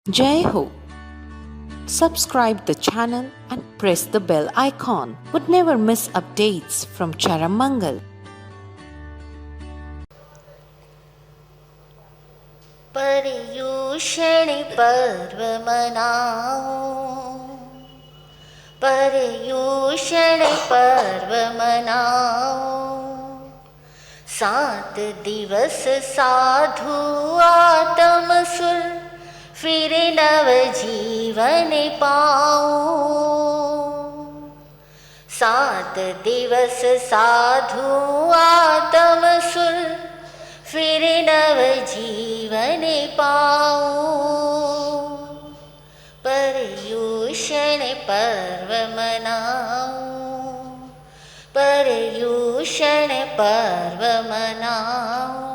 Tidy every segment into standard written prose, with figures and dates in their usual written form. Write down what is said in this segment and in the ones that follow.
Jai Ho! Subscribe the channel and press the bell icon. Would never miss updates from Charamangal. Paryushan पर्व मनाओ, पर्युषण पर्व मनाओ। 7 दिवस साधु आत्म सुर, फिर नव जीवन पाओ। 7 दिवस साधु आत्म सुर, फिर नव जीवन पाओ। पर्युषण पर्व मनाओ, पर्युषण पर्व मनाओ।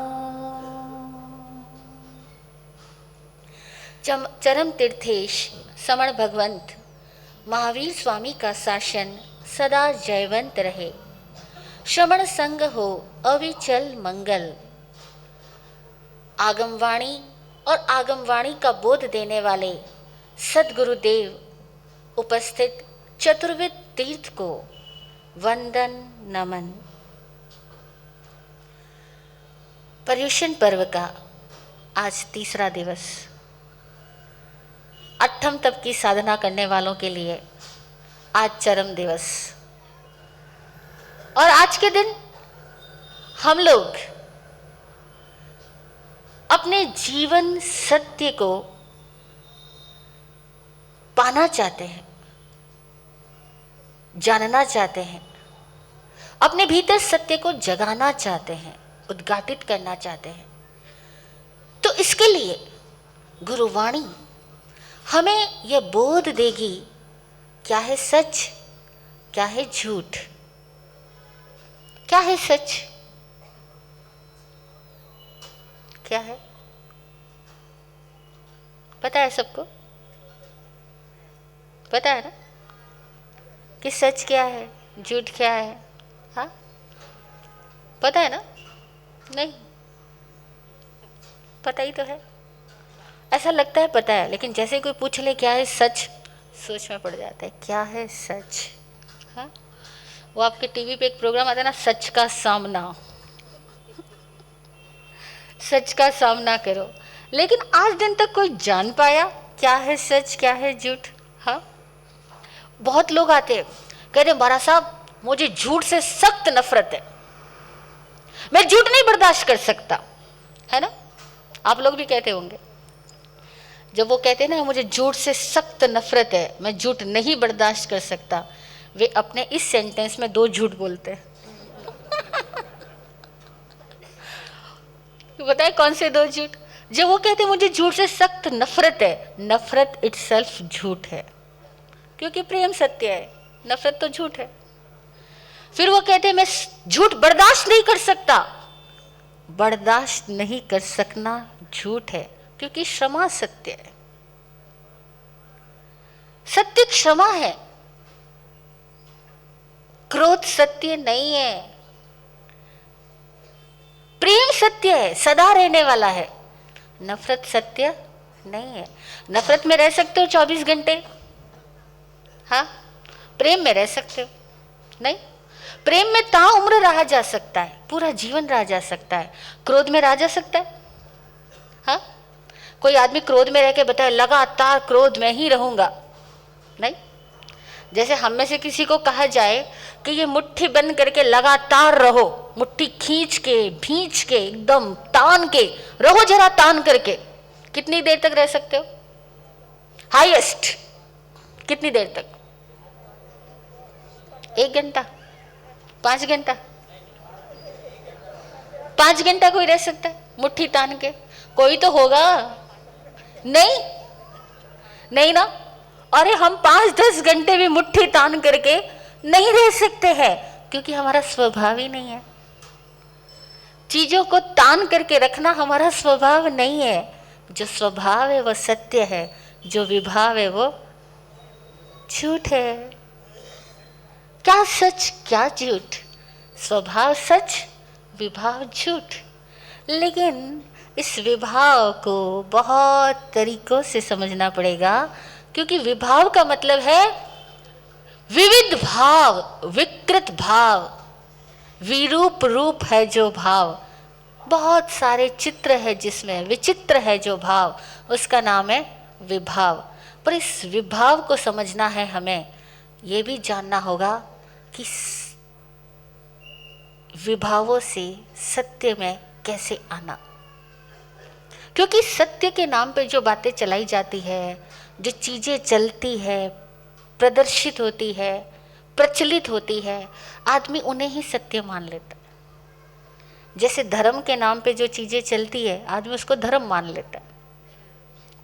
चरम तीर्थेश समण भगवंत महावीर स्वामी का शासन सदा जयवंत रहे। श्रवण संग हो अविचल मंगल। आगमवाणी और आगमवाणी का बोध देने वाले सद्गुरुदेव उपस्थित चतुर्विद तीर्थ को वंदन नमन। पर्युषण पर्व का आज तीसरा दिवस। अट्ठम तप की साधना करने वालों के लिए आज चरम दिवस। और आज के दिन हम लोग अपने जीवन सत्य को पाना चाहते हैं, जानना चाहते हैं, अपने भीतर सत्य को जगाना चाहते हैं, उद्घाटित करना चाहते हैं। तो इसके लिए गुरुवाणी हमें यह बोध देगी क्या है सच, क्या है झूठ, क्या है सच, क्या है पता है सबको? पता है ना कि सच क्या है, झूठ क्या है? हाँ, पता है ना? नहीं पता ही तो है। ऐसा लगता है पता है, लेकिन जैसे कोई पूछ ले क्या है सच, सोच में पड़ जाता है क्या है सच। हाँ, वो आपके टीवी पे एक प्रोग्राम आता है ना, सच का सामना। सच का सामना करो। लेकिन आज दिन तक कोई जान पाया क्या है सच, क्या है झूठ? हाँ, बहुत लोग आते हैं कह रहे महाराज साहब मुझे झूठ से सख्त नफरत है, मैं झूठ नहीं बर्दाश्त कर सकता, है ना? आप लोग भी कहते होंगे। जब वो कहते हैं ना मुझे झूठ से सख्त नफरत है, मैं झूठ नहीं बर्दाश्त कर सकता, वे अपने इस सेंटेंस में 2 झूठ बोलते हैं। बताए कौन से 2 झूठ? जब वो कहते हैं मुझे झूठ से सख्त नफरत है, नफरत इटसेल्फ झूठ है, क्योंकि प्रेम सत्य है, नफरत तो झूठ है। फिर वो कहते हैं मैं झूठ बर्दाश्त नहीं कर सकता, बर्दाश्त नहीं कर सकना झूठ है, क्योंकि क्षमा सत्य है। सत्य क्षमा है, क्रोध सत्य नहीं है। प्रेम सत्य है, सदा रहने वाला है। नफरत सत्य नहीं है। नफरत में रह सकते हो 24 घंटे, हाँ, प्रेम में रह सकते हो नहीं। प्रेम में ताउम्र रहा जा सकता है, पूरा जीवन रहा जा सकता है। क्रोध में रहा जा सकता है? हाँ, कोई आदमी क्रोध में रह के बताए लगातार क्रोध में ही रहूंगा, नहीं। जैसे हम में से किसी को कहा जाए कि ये मुट्ठी बंद करके लगातार रहो, मुट्ठी खींच के भींच के एकदम तान के रहो, जरा तान करके, कितनी देर तक रह सकते हो? हाईएस्ट कितनी देर तक? 1 घंटा, 5 घंटा? 5 घंटा कोई रह सकता है मुट्ठी तान के? कोई तो होगा, नहीं? नहीं ना? अरे हम 5-10 घंटे भी मुट्ठी तान करके नहीं रह सकते हैं, क्योंकि हमारा स्वभाव ही नहीं है। चीजों को तान करके रखना हमारा स्वभाव नहीं है। जो स्वभाव है वो सत्य है, जो विभाव है वो झूठ है। क्या सच क्या झूठ? स्वभाव सच, विभाव झूठ। लेकिन इस विभाव को बहुत तरीकों से समझना पड़ेगा, क्योंकि विभाव का मतलब है विविध भाव, विकृत भाव, विरूप रूप है जो भाव, बहुत सारे चित्र है जिसमें विचित्र है जो भाव, उसका नाम है विभाव। पर इस विभाव को समझना है, हमें ये भी जानना होगा कि विभावों से सत्य में कैसे आना। क्योंकि सत्य के नाम पे जो बातें चलाई जाती है, जो चीज़ें चलती है, प्रदर्शित होती है, प्रचलित होती है, आदमी उन्हें ही सत्य मान लेता है। जैसे धर्म के नाम पे जो चीज़ें चलती है, आदमी उसको धर्म मान लेता है।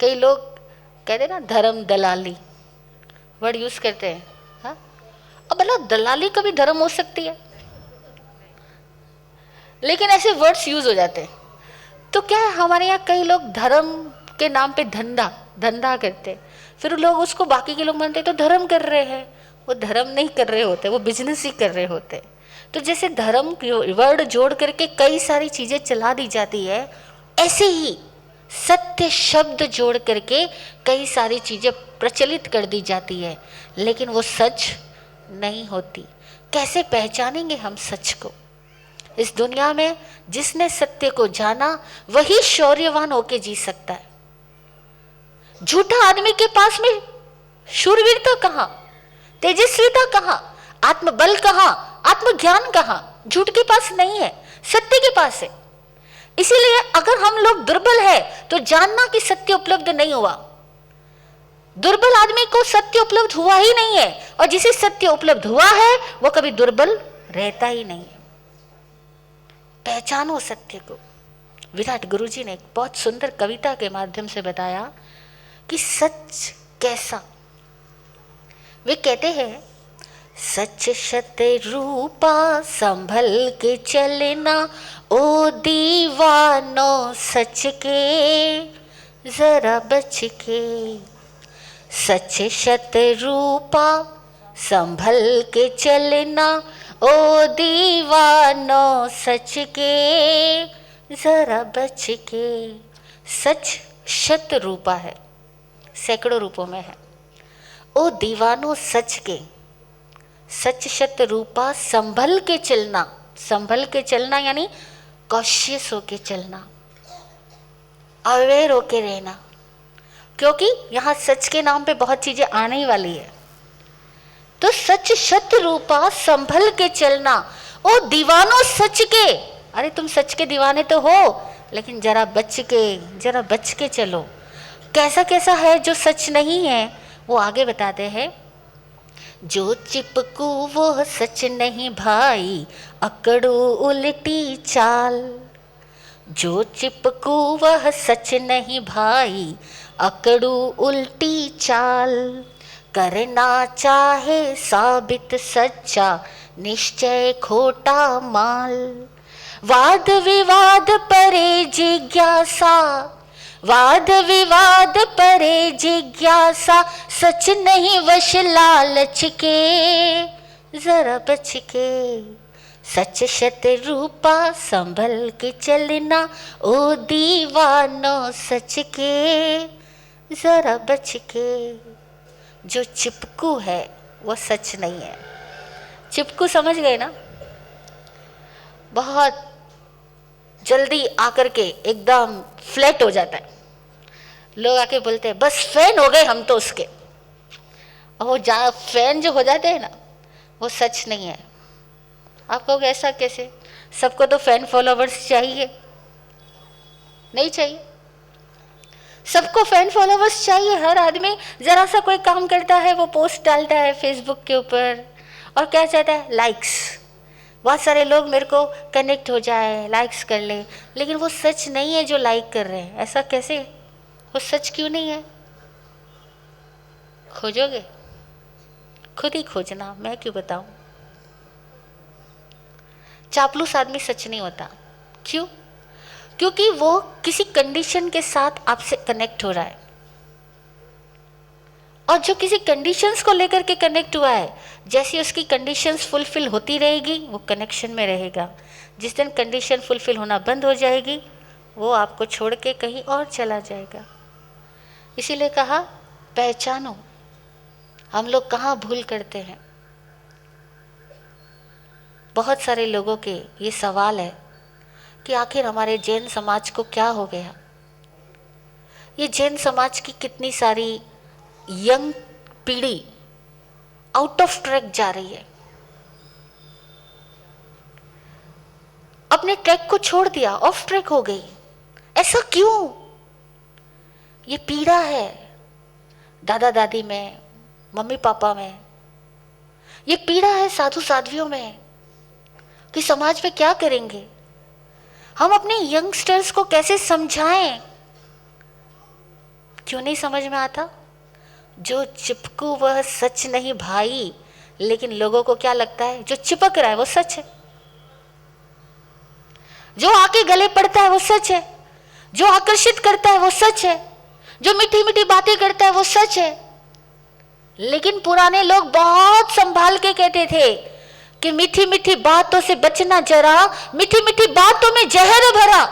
कई लोग कहते ना धर्म दलाली वर्ड यूज़ करते हैं। हाँ, अब भला दलाली कभी धर्म हो सकती है? लेकिन ऐसे वर्ड्स यूज हो जाते हैं। तो क्या है, हमारे यहाँ कई लोग धर्म के नाम पे धंधा करते हैं, फिर लोग उसको, बाकी के लोग मानते हैं तो धर्म कर रहे हैं। वो धर्म नहीं कर रहे होते, वो बिजनेस ही कर रहे होते। तो जैसे धर्म वर्ड जोड़ करके कई सारी चीजें चला दी जाती है, ऐसे ही सत्य शब्द जोड़ करके कई सारी चीजें प्रचलित कर दी जाती है, लेकिन वो सच नहीं होती। कैसे पहचानेंगे हम सच को? इस दुनिया में जिसने सत्य को जाना वही शौर्यवान होके जी सकता है। झूठा आदमी के पास में शूरवीरता कहाँ, तेजस्विता कहाँ, आत्मबल कहाँ, आत्मज्ञान कहाँ? झूठ के पास नहीं है, सत्य के पास है। इसीलिए अगर हम लोग दुर्बल है तो जानना कि सत्य उपलब्ध नहीं हुआ। दुर्बल आदमी को सत्य उपलब्ध हुआ ही नहीं है, और जिसे सत्य उपलब्ध हुआ है वो कभी दुर्बल रहता ही नहीं है। पहचानो सत्य को। विराट गुरुजी ने एक बहुत सुंदर कविता के माध्यम से बताया कि सच कैसा। वे कहते हैं, सच सत्य रूपा संभल के चलना, ओ दीवानो सच के जरा बच के। सच सत्य रूपा संभल के चलना, ओ दीवानो सच के जरा बच के। सच शत रूपा है, सैकड़ों रूपों में है। ओ दीवानो सच के, सच शत रूपा संभल के चलना। संभल के चलना यानी कॉशियस होके चलना, अवेयर होके रहना, क्योंकि यहाँ सच के नाम पे बहुत चीजें आने ही वाली है। तो सच शत रूपा संभल के चलना, ओ दीवानो सच के। अरे तुम सच के दीवाने तो हो, लेकिन जरा बच के चलो। कैसा कैसा है जो सच नहीं है, वो आगे बताते हैं। जो चिपकू वो सच नहीं भाई, अकड़ू उल्टी चाल। जो चिपकू वह सच नहीं भाई, अकड़ू उल्टी चाल। करना चाहे साबित सच्चा, निश्चय खोटा माल। वाद विवाद परे जिज्ञासा, वाद विवाद परे जिज्ञासा। सच नहीं वश लालच के, जरा बच के। सच शत रूपा संभल के चलना, ओ दीवानो सच के जरा बच के। जो चिपकू है वो सच नहीं है। चिपकू समझ गए ना? बहुत जल्दी आकर के एकदम फ्लैट हो जाता है। लोग आके बोलते हैं बस फैन हो गए हम तो उसके। और वो फैन जो हो जाते हैं ना, वो सच नहीं है। आप कहोगे ऐसा कैसे? सबको तो फैन फॉलोवर्स चाहिए? नहीं चाहिए। सबको फैन फॉलोवर्स चाहिए। हर आदमी जरा सा कोई काम करता है, वो पोस्ट डालता है फेसबुक के ऊपर, और क्या चाहता है? लाइक्स। बहुत सारे लोग मेरे को कनेक्ट हो जाए, लाइक्स कर ले। लेकिन वो सच नहीं है जो लाइक कर रहे हैं। ऐसा कैसे? वो सच क्यों नहीं है? खोजोगे? खुद ही खोजना, मैं क्यों बताऊं। चापलूस आदमी सच नहीं होता। क्यों? क्योंकि वो किसी कंडीशन के साथ आपसे कनेक्ट हो रहा है, और जो किसी कंडीशंस को लेकर के कनेक्ट हुआ है, जैसी उसकी कंडीशंस फुलफिल होती रहेगी वो कनेक्शन में रहेगा। जिस दिन कंडीशन फुलफिल होना बंद हो जाएगी वो आपको छोड़ के कहीं और चला जाएगा। इसीलिए कहा पहचानो। हम लोग कहाँ भूल करते हैं। बहुत सारे लोगों के ये सवाल है कि आखिर हमारे जैन समाज को क्या हो गया। ये जैन समाज की कितनी सारी यंग पीढ़ी आउट ऑफ ट्रैक जा रही है, अपने ट्रैक को छोड़ दिया, ऑफ ट्रैक हो गई। ऐसा क्यों? ये पीड़ा है दादा दादी में, मम्मी पापा में, ये पीड़ा है साधु साध्वियों में कि समाज में क्या करेंगे। हम अपने यंगस्टर्स को कैसे समझाएं? क्यों नहीं समझ में आता? जो चिपकू वह सच नहीं भाई। लेकिन लोगों को क्या लगता है, जो चिपक रहा है वो सच है, जो आके गले पड़ता है वो सच है, जो आकर्षित करता है वो सच है, जो मीठी मीठी बातें करता है वो सच है। लेकिन पुराने लोग बहुत संभाल के कहते थे कि मीठी मीठी बातों से बचना जरा, मीठी मीठी बातों में जहर है भरा।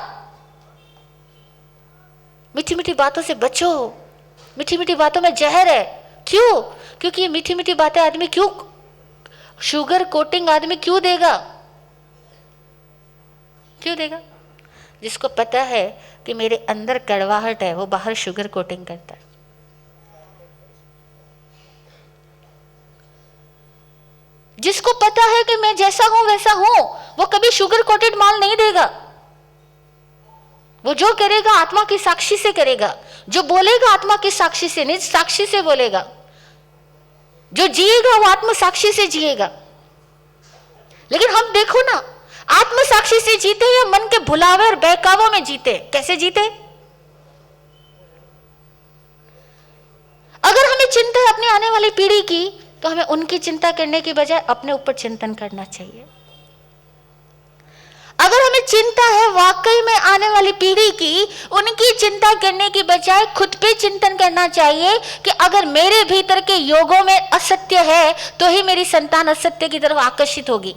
मीठी मीठी बातों से बचो, मीठी मीठी बातों में जहर है। क्यों? क्योंकि ये मीठी मीठी बातें आदमी क्यों, शुगर कोटिंग आदमी क्यों देगा? क्यों देगा? जिसको पता है कि मेरे अंदर कड़वाहट है, वो बाहर शुगर कोटिंग करता है। जिसको पता है कि मैं जैसा हूं वैसा हूं, वो कभी शुगर कोटेड माल नहीं देगा। वो जो करेगा आत्मा की साक्षी से करेगा, जो बोलेगा आत्मा की साक्षी से, निज साक्षी से बोलेगा, जो जिएगा वो आत्म साक्षी से जिएगा। लेकिन हम देखो ना, आत्म साक्षी से जीते या मन के भुलावे और बहकावों में जीते? कैसे जीते? अगर हमें चिंता है अपनी आने वाली पीढ़ी की, तो हमें उनकी चिंता करने की बजाय अपने ऊपर चिंतन करना चाहिए। अगर हमें चिंता है वाकई में आने वाली पीढ़ी की, उनकी चिंता करने की बजाय खुद पे चिंतन करना चाहिए कि अगर मेरे भीतर के योगों में असत्य है तो ही मेरी संतान असत्य की तरफ आकर्षित होगी।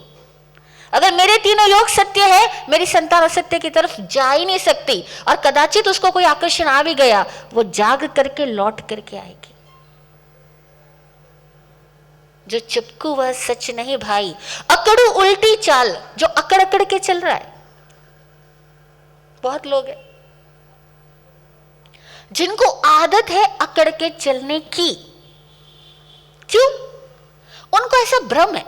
अगर मेरे तीनों योग सत्य है, मेरी संतान असत्य की तरफ जा ही नहीं सकती। और कदाचित उसको कोई आकर्षण आ भी गया, वो जाग करके लौट करके आएगी। जो चिपकू वह सच नहीं भाई। अकड़ू उल्टी चाल, जो अकड़ अकड़ के चल रहा है। बहुत लोग हैं जिनको आदत है अकड़ के चलने की। क्यों? उनको ऐसा भ्रम है,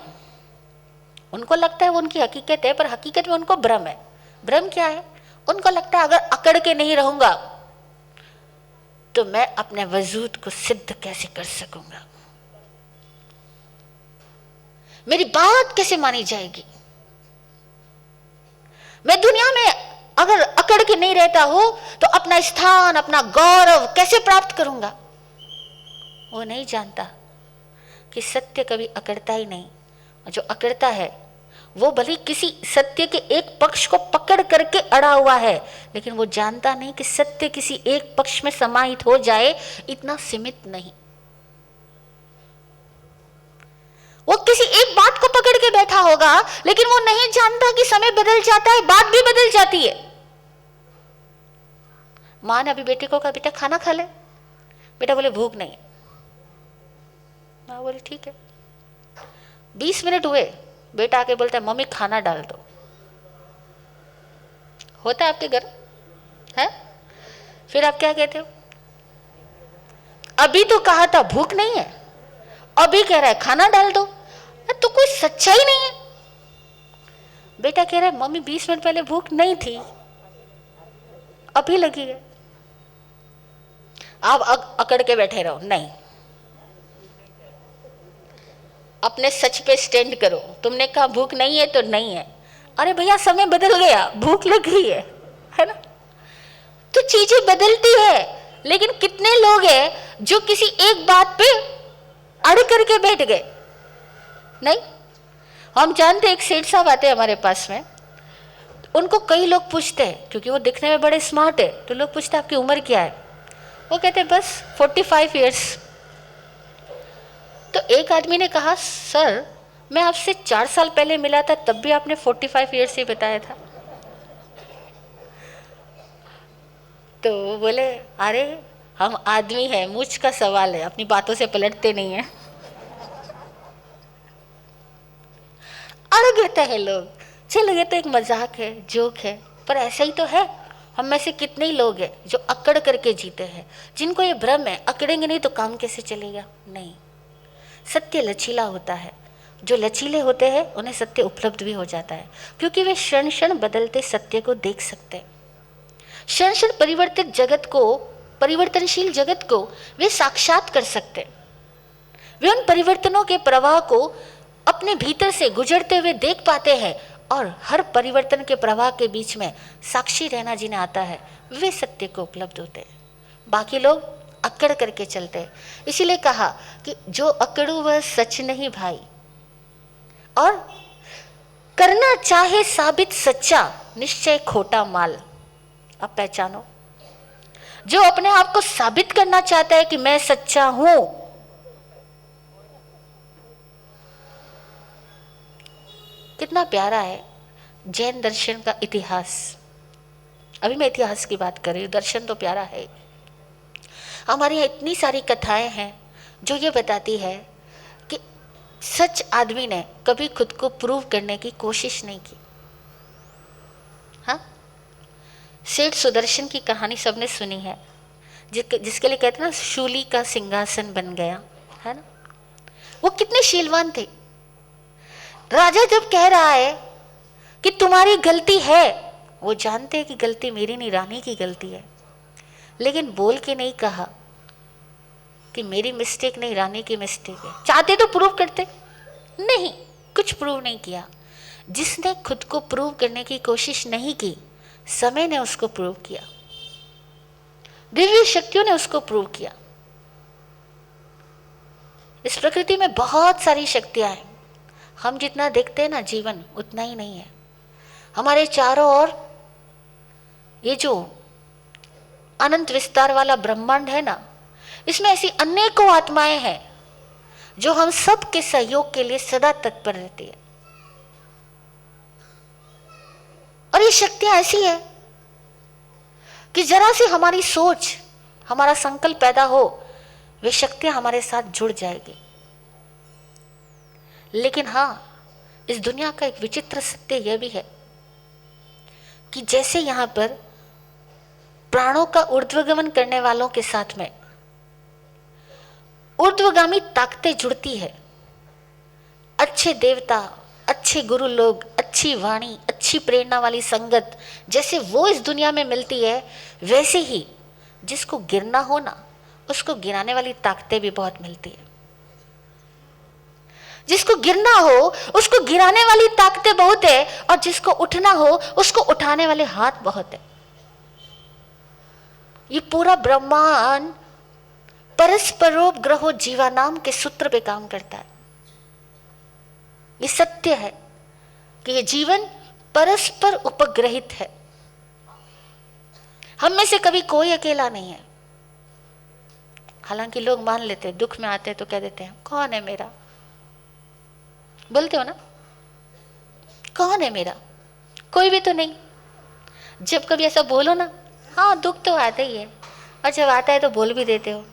उनको लगता है वो उनकी हकीकत है, पर हकीकत में उनको भ्रम है। भ्रम क्या है? उनको लगता है अगर अकड़ के नहीं रहूंगा तो मैं अपने वजूद को सिद्ध कैसे कर सकूंगा, मेरी बात कैसे मानी जाएगी। मैं दुनिया में अगर अकड़ के नहीं रहता हूं तो अपना स्थान, अपना गौरव कैसे प्राप्त करूंगा। वो नहीं जानता कि सत्य कभी अकड़ता ही नहीं। और जो अकड़ता है वो भले किसी सत्य के एक पक्ष को पकड़ करके अड़ा हुआ है, लेकिन वो जानता नहीं कि सत्य किसी एक पक्ष में समाहित हो जाए इतना सीमित नहीं। वो किसी एक बात को पकड़ के बैठा होगा, लेकिन वो नहीं जानता कि समय बदल जाता है, बात भी बदल जाती है। मां ने अभी बेटे को कहा बेटा खाना खा ले। बेटा बोले भूख नहीं है। मां बोली ठीक है। 20 मिनट हुए, बेटा आके बोलता है मम्मी खाना डाल दो। होता है आपके घर है? फिर आप क्या कहते हो? अभी तो कहा था भूख नहीं है, अभी कह रहा है खाना डाल दो। तो कोई सच्चाई नहीं है। बेटा कह रहा है मम्मी 20 मिनट पहले भूख नहीं थी, अभी लगी है। आप अकड़ के बैठे रहो। नहीं, अपने सच पे स्टैंड करो। तुमने कहा भूख नहीं है तो नहीं है। अरे भैया समय बदल गया, भूख लग गई है ना? तो चीजें बदलती है, लेकिन कितने लोग हैं जो किसी एक बात पे अड़ करके बैठ गए। नहीं, हम जानते एक सेठ साहब आते हैं हमारे पास में, उनको कई लोग पूछते हैं क्योंकि वो दिखने में बड़े स्मार्ट है, तो लोग पूछते हैं आपकी उम्र क्या है? वो कहते हैं बस 45 ईयर्स। तो एक आदमी ने कहा सर मैं आपसे 4 साल पहले मिला था, तब भी आपने 45 ईयर्स ही बताया था। तो वो बोले, अरे हम आदमी हैं, मुझ का सवाल है, अपनी बातों से पलटते नहीं हैं। अड़ गए हैं लोग, चल गए तो एक मजाक है, जोक है, पर ऐसा ही तो है। हम में से कितने ही लोग हैं जो अकड़ करके जीते हैं, जिनको ये भ्रम है अकड़ेंगे नहीं तो काम कैसे चलेगा। नहीं, सत्य लचीला होता है। जो लचीले होते हैं उन्हें सत्य उपलब्ध भी हो जाता है, क्योंकि वे क्षण क्षण बदलते सत्य को देख सकते हैं। क्षण क्षण परिवर्तित जगत को, परिवर्तनशील जगत को वे साक्षात कर सकते हैं। वे उन परिवर्तनों के प्रवाह को अपने भीतर से गुजरते हुए देख पाते हैं, और हर परिवर्तन के प्रवाह के बीच में साक्षी रहना जिन्हें आता है, वे सत्य को उपलब्ध होते हैं। बाकी लोग अकड़ करके चलते हैं। इसीलिए कहा कि जो अकड़ू वह सच नहीं भाई, और करना चाहे साबित सच्चा, निश्चय खोटा माल। अब पहचानो, जो अपने आप को साबित करना चाहता है कि मैं सच्चा हूं, कितना प्यारा है जैन दर्शन का इतिहास। अभी मैं इतिहास की बात कर रही हूँ, दर्शन तो प्यारा है। हमारे यहाँ इतनी सारी कथाएं हैं जो ये बताती है कि सच आदमी ने कभी खुद को प्रूव करने की कोशिश नहीं की। हाँ, सेठ सुदर्शन की कहानी सबने सुनी है, जिसके लिए कहते हैं ना, शूली का सिंहासन बन गया, है ना। वो कितने शीलवान थे। राजा जब कह रहा है कि तुम्हारी गलती है, वो जानते हैं कि गलती मेरी नहीं, रानी की गलती है, लेकिन बोल के नहीं कहा कि मेरी मिस्टेक नहीं, रानी की मिस्टेक है। चाहते तो प्रूव करते, नहीं, कुछ प्रूव नहीं किया। जिसने खुद को प्रूव करने की कोशिश नहीं की, समय ने उसको प्रूव किया, दिव्य शक्तियों ने उसको प्रूव किया। इस प्रकृति में बहुत सारी शक्तियां हैं। हम जितना देखते हैं ना जीवन, उतना ही नहीं है। हमारे चारों ओर ये जो अनंत विस्तार वाला ब्रह्मांड है ना, इसमें ऐसी अनेकों आत्माएं हैं जो हम सब के सहयोग के लिए सदा तत्पर रहती है। और ये शक्तियां ऐसी है कि जरा सी हमारी सोच, हमारा संकल्प पैदा हो, वे शक्तियां हमारे साथ जुड़ जाएगी। लेकिन हाँ, इस दुनिया का एक विचित्र सत्य यह भी है कि जैसे यहां पर प्राणों का ऊर्ध्वगमन करने वालों के साथ में ऊर्ध्वगामी ताकतें जुड़ती है, अच्छे देवता, अच्छे गुरु लोग, अच्छी वाणी, अच्छी प्रेरणा वाली संगत जैसे वो इस दुनिया में मिलती है, वैसे ही जिसको गिरना हो ना, उसको गिराने वाली ताकतें भी बहुत मिलती है। जिसको गिरना हो उसको गिराने वाली ताकतें बहुत है, और जिसको उठना हो उसको उठाने वाले हाथ बहुत है। ये पूरा ब्रह्मांड परस्परोपग्रहो जीवानाम के सूत्र पे काम करता है। ये सत्य है कि ये जीवन परस्पर उपग्रहित है। हम में से कभी कोई अकेला नहीं है। हालांकि लोग मान लेते हैं, दुख में आते हैं तो कह देते हैं कौन है मेरा, बोलते हो ना, कौन है मेरा, कोई भी तो नहीं। जब कभी ऐसा बोलो ना, हाँ दुख तो आता ही है, और जब आता है तो बोल भी देते हो,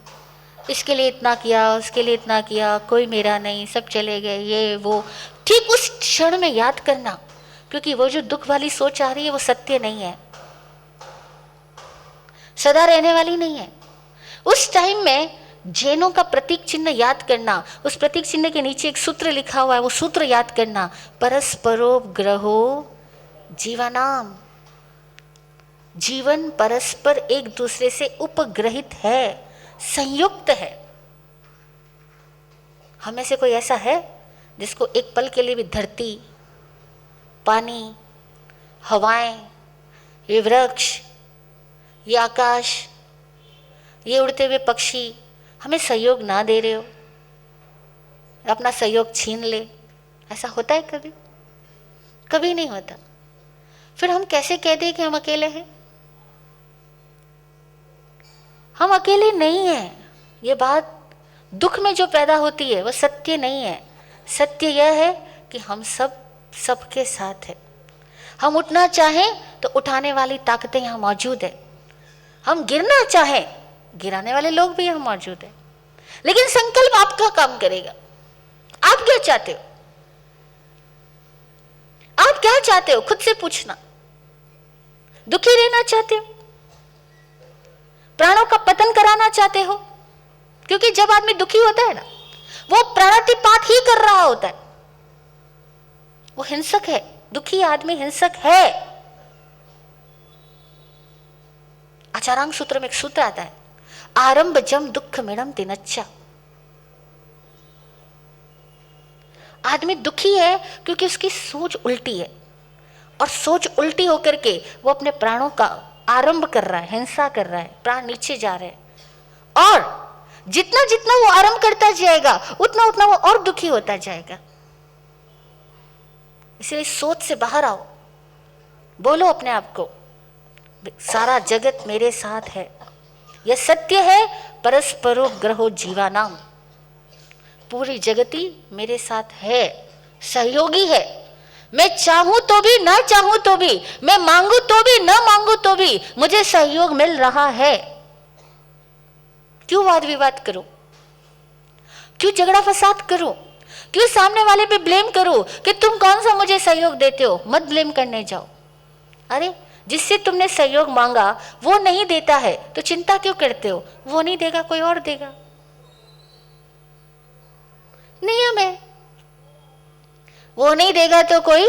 इसके लिए इतना किया, उसके लिए इतना किया, कोई मेरा नहीं, सब चले गए, ये वो। ठीक उस क्षण में याद करना, क्योंकि वो जो दुख वाली सोच आ रही है वो सत्य नहीं है, सदा रहने वाली नहीं है। उस टाइम में जैनों का प्रतीक चिन्ह याद करना, उस प्रतीक चिन्ह के नीचे एक सूत्र लिखा हुआ है, वो सूत्र याद करना, परस्परोपग्रहो जीवानाम। जीवन परस्पर एक दूसरे से उपग्रहित है, संयुक्त है। हमें से कोई ऐसा है जिसको एक पल के लिए भी धरती, पानी, हवाएं, ये वृक्ष, ये आकाश, ये उड़ते हुए पक्षी हमें सहयोग ना दे रहे हो, अपना सहयोग छीन ले? ऐसा होता है कभी? कभी नहीं होता। फिर हम कैसे कह दें कि हम अकेले हैं? हम अकेले नहीं हैं। ये बात दुख में जो पैदा होती है वो सत्य नहीं है। सत्य यह है कि हम सब सबके साथ है। हम उठना चाहें तो उठाने वाली ताकतें यहाँ मौजूद है। हम गिरना चाहें, गिराने वाले लोग भी यहाँ मौजूद हैं, लेकिन संकल्प आपका काम करेगा। आप क्या चाहते हो? आप क्या चाहते हो? खुद से पूछना। दुखी रहना चाहते हो? प्राणों का पतन कराना चाहते हो? क्योंकि जब आदमी दुखी होता है ना, वो प्राणातिपात ही कर रहा होता है, वो हिंसक है। दुखी आदमी हिंसक है। आचारांग सूत्र में एक सूत्र आता है, आरंभ जम दुख मिणम तिनच्चा। आदमी दुखी है क्योंकि उसकी सोच उल्टी है, और सोच उल्टी होकर के वो अपने प्राणों का आरंभ कर रहा है, हिंसा कर रहा है, प्राण नीचे जा रहे हैं। और जितना जितना वो आरंभ करता जाएगा उतना उतना वो और दुखी होता जाएगा। इसलिए सोच से बाहर आओ, बोलो अपने आप को, सारा जगत मेरे साथ है, यह सत्य है, परस्परो ग्रहो जीवानाम। पूरी जगती मेरे साथ है, सहयोगी है। मैं चाहूं तो भी ना चाहूं तो भी, मैं मांगू तो भी ना मांगू तो भी मुझे सहयोग मिल रहा है। क्यों वाद विवाद करूं? क्यों झगड़ा फसाद करूं? क्यों सामने वाले पे ब्लेम करूं कि तुम कौन सा मुझे सहयोग देते हो? मत ब्लेम करने जाओ। अरे जिससे तुमने सहयोग मांगा वो नहीं देता है तो चिंता क्यों करते हो? वो नहीं देगा, कोई और देगा। नियम है, वो नहीं देगा तो कोई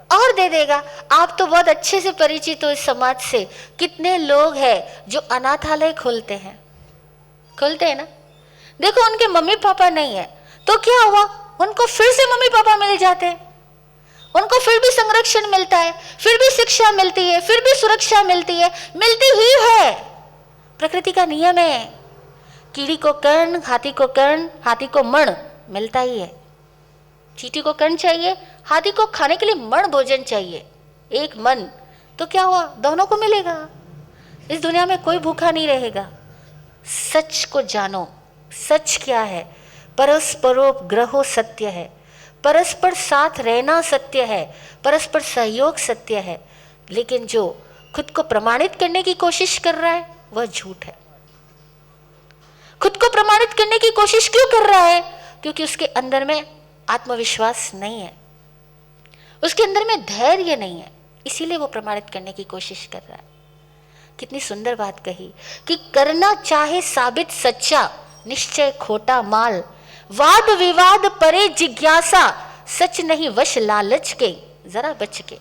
और दे देगा। आप तो बहुत अच्छे से परिचित हो इस समाज से। कितने लोग हैं जो अनाथालय खोलते हैं ना। देखो उनके मम्मी पापा नहीं है तो क्या हुआ, उनको फिर से मम्मी पापा मिल जाते हैं, उनको फिर भी संरक्षण मिलता है, फिर भी शिक्षा मिलती है, फिर भी सुरक्षा मिलती है, मिलती ही है। प्रकृति का नियम है, कीड़ी को कर्ण, हाथी को कर्ण, हाथी को मण मिलता ही है। चींटी को कर्ण चाहिए, हाथी को खाने के लिए मण भोजन चाहिए, एक मन। तो क्या हुआ, दोनों को मिलेगा। इस दुनिया में कोई भूखा नहीं रहेगा। सच को जानो, सच क्या है? परस्परो ग्रहो सत्य है, परस्पर साथ रहना सत्य है, परस्पर सहयोग सत्य है। लेकिन जो खुद को प्रमाणित करने की कोशिश कर रहा है वह झूठ है। खुद को प्रमाणित करने की कोशिश क्यों कर रहा है? क्योंकि उसके अंदर में आत्मविश्वास नहीं है, उसके अंदर में धैर्य नहीं है, इसीलिए वो प्रमाणित करने की कोशिश कर रहा है। कितनी सुंदर बात कही कि करना चाहे साबित सच्चा, निश्चय खोटा माल, वाद विवाद परे जिज्ञासा, सच नहीं वश लालच के, जरा बच के।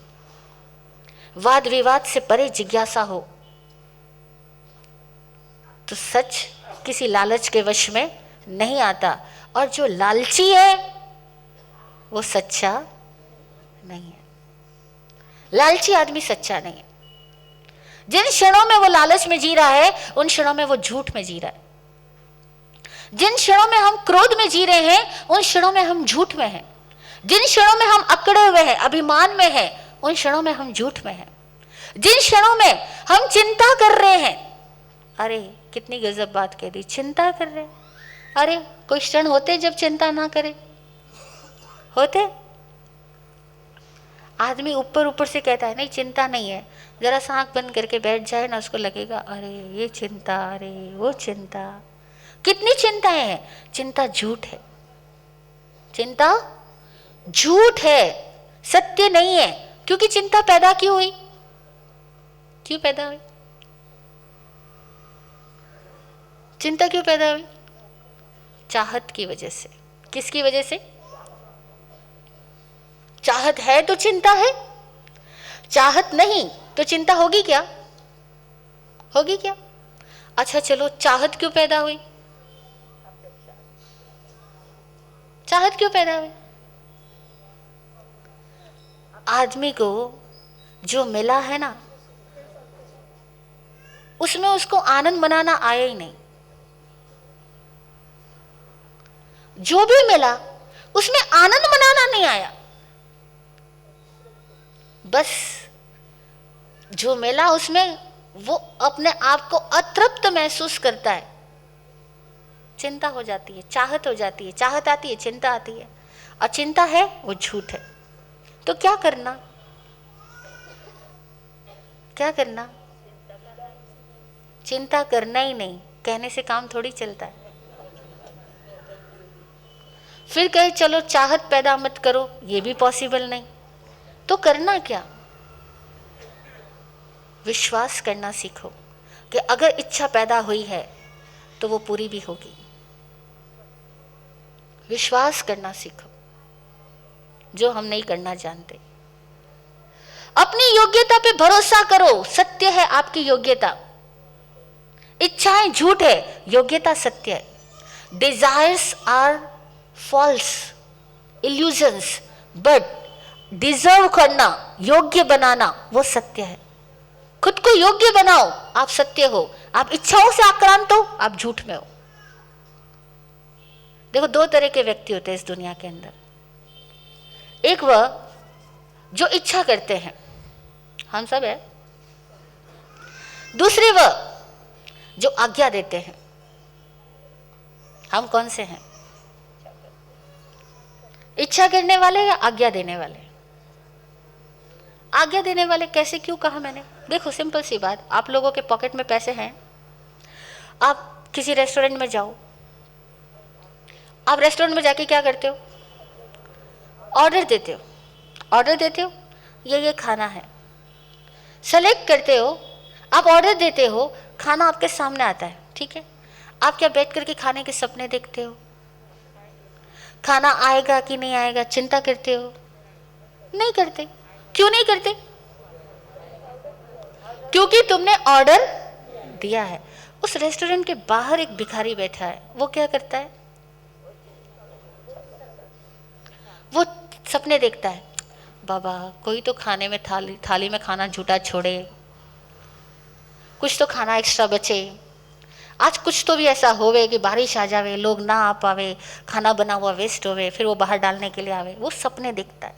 वाद विवाद से परे जिज्ञासा हो तो सच किसी लालच के वश में नहीं आता, और जो लालची है वो सच्चा नहीं है। लालची आदमी सच्चा नहीं है। जिन क्षणों में वो लालच में जी रहा है उन क्षणों में वो झूठ में जी रहा है। जिन क्षणों में हम क्रोध में जी रहे हैं उन क्षणों में हम झूठ में हैं। जिन क्षणों में हम अकड़े हुए हैं, अभिमान में हैं, उन क्षणों में हम झूठ में हैं। जिन क्षणों में हम चिंता कर रहे हैं, अरे कितनी गजब बात कह दी, चिंता कर रहे हैं। अरे कोई क्षण होते जब चिंता ना करे? होते? आदमी ऊपर ऊपर से कहता है नहीं चिंता नहीं है, जरा सा आंख बंद करके बैठ जाए ना, उसको लगेगा अरे ये चिंता, अरे वो चिंता। कितनी चिंताएं हैं? चिंता झूठ है, चिंता झूठ है, सत्य नहीं है। क्योंकि चिंता पैदा क्यों हुई? क्यों पैदा हुई? चिंता क्यों पैदा हुई? चाहत की वजह से। किसकी वजह से? चाहत है तो चिंता है, चाहत नहीं तो चिंता होगी क्या? होगी क्या? अच्छा चलो, चाहत क्यों पैदा हुई? चाहत क्यों पैदा हुई? आदमी को जो मिला है ना, उसमें उसको आनंद मनाना आया ही नहीं। जो भी मिला उसमें आनंद मनाना नहीं आया। बस जो मिला उसमें वो अपने आप को अतृप्त महसूस करता है, चिंता हो जाती है, चाहत हो जाती है, चाहत आती है, चिंता आती है, और चिंता है वो झूठ है। तो क्या करना? क्या करना? चिंता करना ही नहीं, कहने से काम थोड़ी चलता है। फिर कहे चलो चाहत पैदा मत करो, ये भी पॉसिबल नहीं, तो करना क्या? विश्वास करना सीखो कि अगर इच्छा पैदा हुई है तो वो पूरी भी होगी। विश्वास करना सीखो, जो हम नहीं करना जानते। अपनी योग्यता पे भरोसा करो, सत्य है आपकी योग्यता। इच्छाएं झूठ है, योग्यता सत्य है। Desires are false, illusions, but deserve करना, योग्य बनाना, वो सत्य है। खुद को योग्य बनाओ, आप सत्य हो। आप इच्छाओं से आक्रांत हो, आप झूठ में हो। देखो, दो तरह के व्यक्ति होते हैं इस दुनिया के अंदर। एक वह जो इच्छा करते हैं, हम सब है। दूसरे वह जो आज्ञा देते हैं। हम कौन से हैं? इच्छा करने वाले या आज्ञा देने वाले? आज्ञा देने वाले। कैसे, क्यों कहा मैंने? देखो, सिंपल सी बात, आप लोगों के पॉकेट में पैसे हैं, आप किसी रेस्टोरेंट में जाओ, आप रेस्टोरेंट में जाके क्या करते हो? ऑर्डर देते हो। ऑर्डर देते हो, ये खाना है, सेलेक्ट करते हो, आप ऑर्डर देते हो, खाना आपके सामने आता है, ठीक है। आप क्या बैठ करके खाने के सपने देखते हो? खाना आएगा कि नहीं आएगा चिंता करते हो? नहीं करते। क्यों नहीं करते? क्योंकि तुमने ऑर्डर दिया है। उस रेस्टोरेंट के बाहर एक भिखारी बैठा है, वो क्या करता है? वो सपने देखता है, बाबा कोई तो खाने में थाली में खाना झूठा छोड़े, कुछ तो खाना एक्स्ट्रा बचे, आज कुछ तो भी ऐसा होवे कि बारिश आ जावे, लोग ना आ पावे, खाना बना हुआ वेस्ट होवे, फिर वो बाहर डालने के लिए आवे। वो सपने देखता है,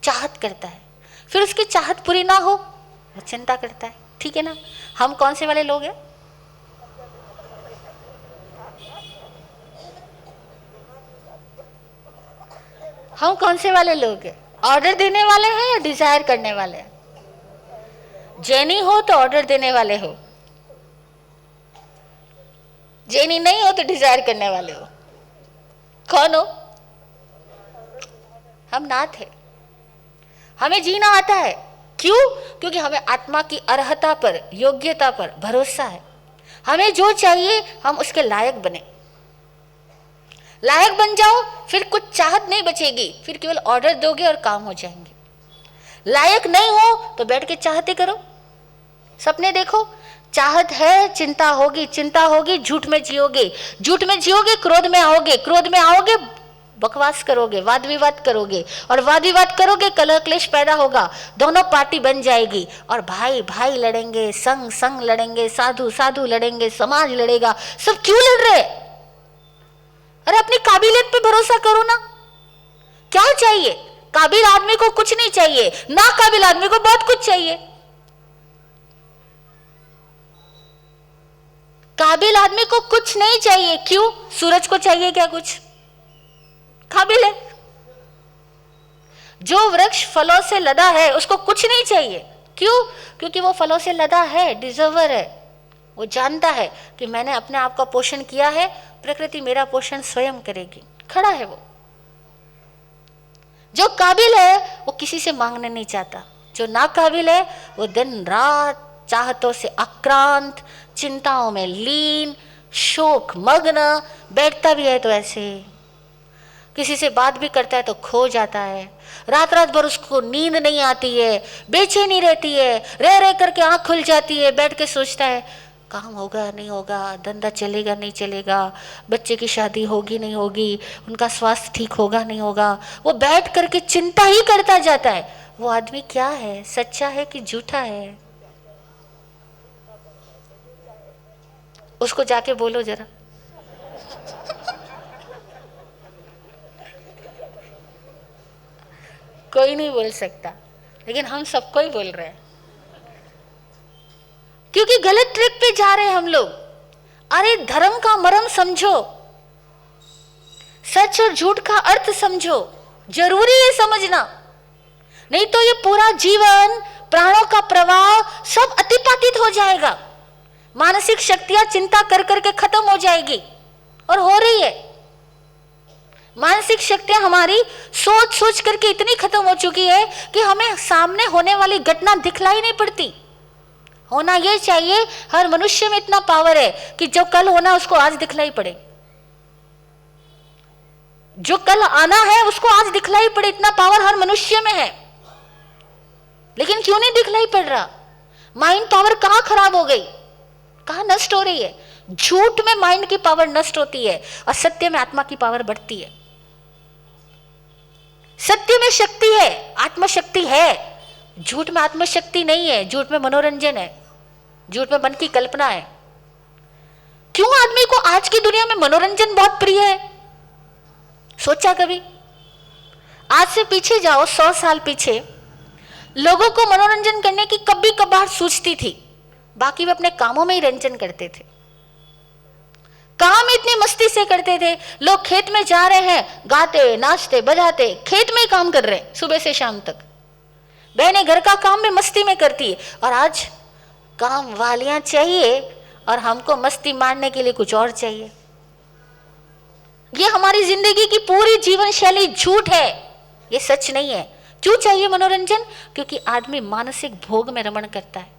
चाहत करता है। फिर उसकी चाहत पूरी ना हो, वो चिंता करता है, ठीक है ना। हम कौन से वाले लोग हैं? हम कौन से वाले लोग हैं? ऑर्डर देने वाले हैं या डिजायर करने वाले हैं? जैनी हो तो ऑर्डर देने वाले हो, जैनी नहीं हो तो डिजायर करने वाले हो। कौन हो? हम नाथ है। हमें जीना आता है। क्यों? क्योंकि हमें आत्मा की अर्हता पर, योग्यता पर भरोसा है। हमें जो चाहिए हम उसके लायक बने। लायक बन जाओ, फिर कुछ चाहत नहीं बचेगी, फिर केवल ऑर्डर दोगे और काम हो जाएंगे। लायक नहीं हो तो बैठ के चाहते करो, सपने देखो। चाहत है, चिंता होगी, चिंता होगी, झूठ में जियोगे, झूठ में जियोगे, क्रोध में आओगे, क्रोध में आओगे, बकवास करोगे, वाद विवाद करोगे, और वाद विवाद करोगे, कलह क्लेश पैदा होगा, दोनों पार्टी बन जाएगी, और भाई भाई लड़ेंगे, संग संग लड़ेंगे, साधु साधु लड़ेंगे, समाज लड़ेगा। सब क्यों लड़ रहे? अरे अपनी काबिलियत पे भरोसा करो ना। क्या चाहिए? काबिल आदमी को कुछ नहीं चाहिए, ना काबिल आदमी को बहुत कुछ चाहिए। काबिल आदमी को कुछ नहीं चाहिए। क्यों? सूरज को चाहिए क्या कुछ? काबिल है। जो वृक्ष फलों से लदा है उसको कुछ नहीं चाहिए। क्यों? क्योंकि वो फलों से लदा है, डिजर्वर है। वो जानता है कि मैंने अपने आप का पोषण किया है, प्रकृति मेरा पोषण स्वयं करेगी। खड़ा है वो। जो काबिल है वो किसी से मांगने नहीं चाहता। जो नाकाबिल है वो दिन रात चाहतों से आक्रांत, चिंताओं में लीन, शोक मग्न, बैठता भी है तो ऐसे, किसी से बात भी करता है तो खो जाता है, रात रात भर उसको नींद नहीं आती है, बेचैनी रहती है, रह रह करके आंख खुल जाती है, बैठ के सोचता है काम होगा नहीं होगा, धंधा चलेगा नहीं चलेगा, बच्चे की शादी होगी नहीं होगी, उनका स्वास्थ्य ठीक होगा नहीं होगा। वो बैठ करके चिंता ही करता जाता है। वो आदमी क्या है, सच्चा है कि झूठा है? उसको जाके बोलो जरा। कोई नहीं बोल सकता, लेकिन हम सबको ही बोल रहे हैं, क्योंकि गलत ट्रैक पे जा रहे हैं हम लोग। अरे धर्म का मर्म समझो, सच और झूठ का अर्थ समझो, जरूरी है समझना, नहीं तो ये पूरा जीवन, प्राणों का प्रवाह सब अतिपातित हो जाएगा। मानसिक शक्तियां चिंता कर करके खत्म हो जाएगी, और हो रही है। मानसिक शक्तियां हमारी सोच सोच करके इतनी खत्म हो चुकी है कि हमें सामने होने वाली घटना दिखलाई नहीं पड़ती। होना यह चाहिए, हर मनुष्य में इतना पावर है कि जो कल होना उसको आज दिखलाई पड़े, जो कल आना है उसको आज दिखलाई पड़े, इतना पावर हर मनुष्य में है। लेकिन क्यों नहीं दिखलाई पड़ रहा? माइंड पावर कहां खराब हो गई, कहां नष्ट हो रही है? झूठ में माइंड की पावर नष्ट होती है और सत्य में आत्मा की पावर बढ़ती है। सत्य में शक्ति है, आत्मशक्ति है, झूठ में आत्मशक्ति नहीं है। झूठ में मनोरंजन है, झूठ में मन की कल्पना है। क्यों आदमी को आज की दुनिया में मनोरंजन बहुत प्रिय है? सोचा कभी? आज से पीछे जाओ, 100 साल पीछे, लोगों को मनोरंजन करने की कभी कभार सूझती थी, बाकी वे अपने कामों में ही रंजन करते थे। काम इतनी मस्ती से करते थे। लोग खेत में जा रहे हैं, गाते नाचते बजाते खेत में ही काम कर रहे हैं सुबह से शाम तक। बहनें घर का काम में मस्ती में करती है, और आज काम वालियां चाहिए और हमको मस्ती मारने के लिए कुछ और चाहिए। ये हमारी जिंदगी की पूरी जीवन शैली झूठ है, ये सच नहीं है। क्यों चाहिए मनोरंजन? क्योंकि आदमी मानसिक भोग में रमण करता है,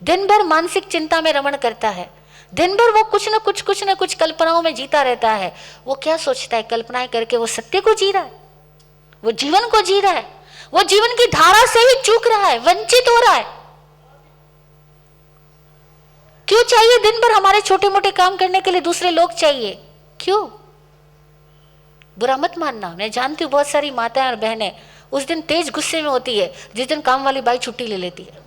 दिन भर मानसिक चिंता में रमण करता है, दिन भर वो कुछ न कुछ कल्पनाओं में जीता रहता है। वो क्या सोचता है? कल्पनाएं करके वो सत्य को जी रहा है, वो जीवन को जी रहा है, वो जीवन की धारा से ही चूक रहा है, वंचित हो रहा है। क्यों चाहिए दिन भर हमारे छोटे मोटे काम करने के लिए दूसरे लोग चाहिए? क्यों? बुरा मत मानना, मैं जानती हूं बहुत सारी माताएं और बहनें उस दिन तेज गुस्से में होती है जिस दिन काम वाली बाई छुट्टी ले लेती है।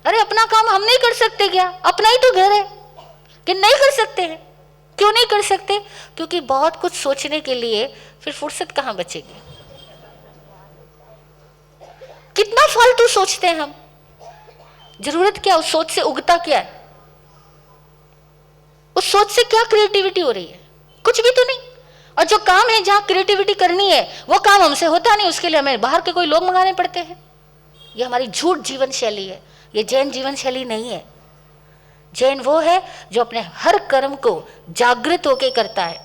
अरे अपना काम हम नहीं कर सकते क्या? अपना ही तो घर है कि नहीं कर सकते हैं? क्यों नहीं कर सकते? क्योंकि बहुत कुछ सोचने के लिए फिर फुर्सत कहां बचेगी। कितना फालतू सोचते हैं हम, जरूरत क्या? उस सोच से उगता क्या है? उस सोच से क्या क्रिएटिविटी हो रही है? कुछ भी तो नहीं। और जो काम है जहां क्रिएटिविटी करनी है वो काम हमसे होता नहीं, उसके लिए हमें बाहर के कोई लोग मंगाने पड़ते हैं। ये हमारी झूठ जीवन शैली है, ये जैन जीवन शैली नहीं है। जैन वो है जो अपने हर कर्म को जागृत होके करता है,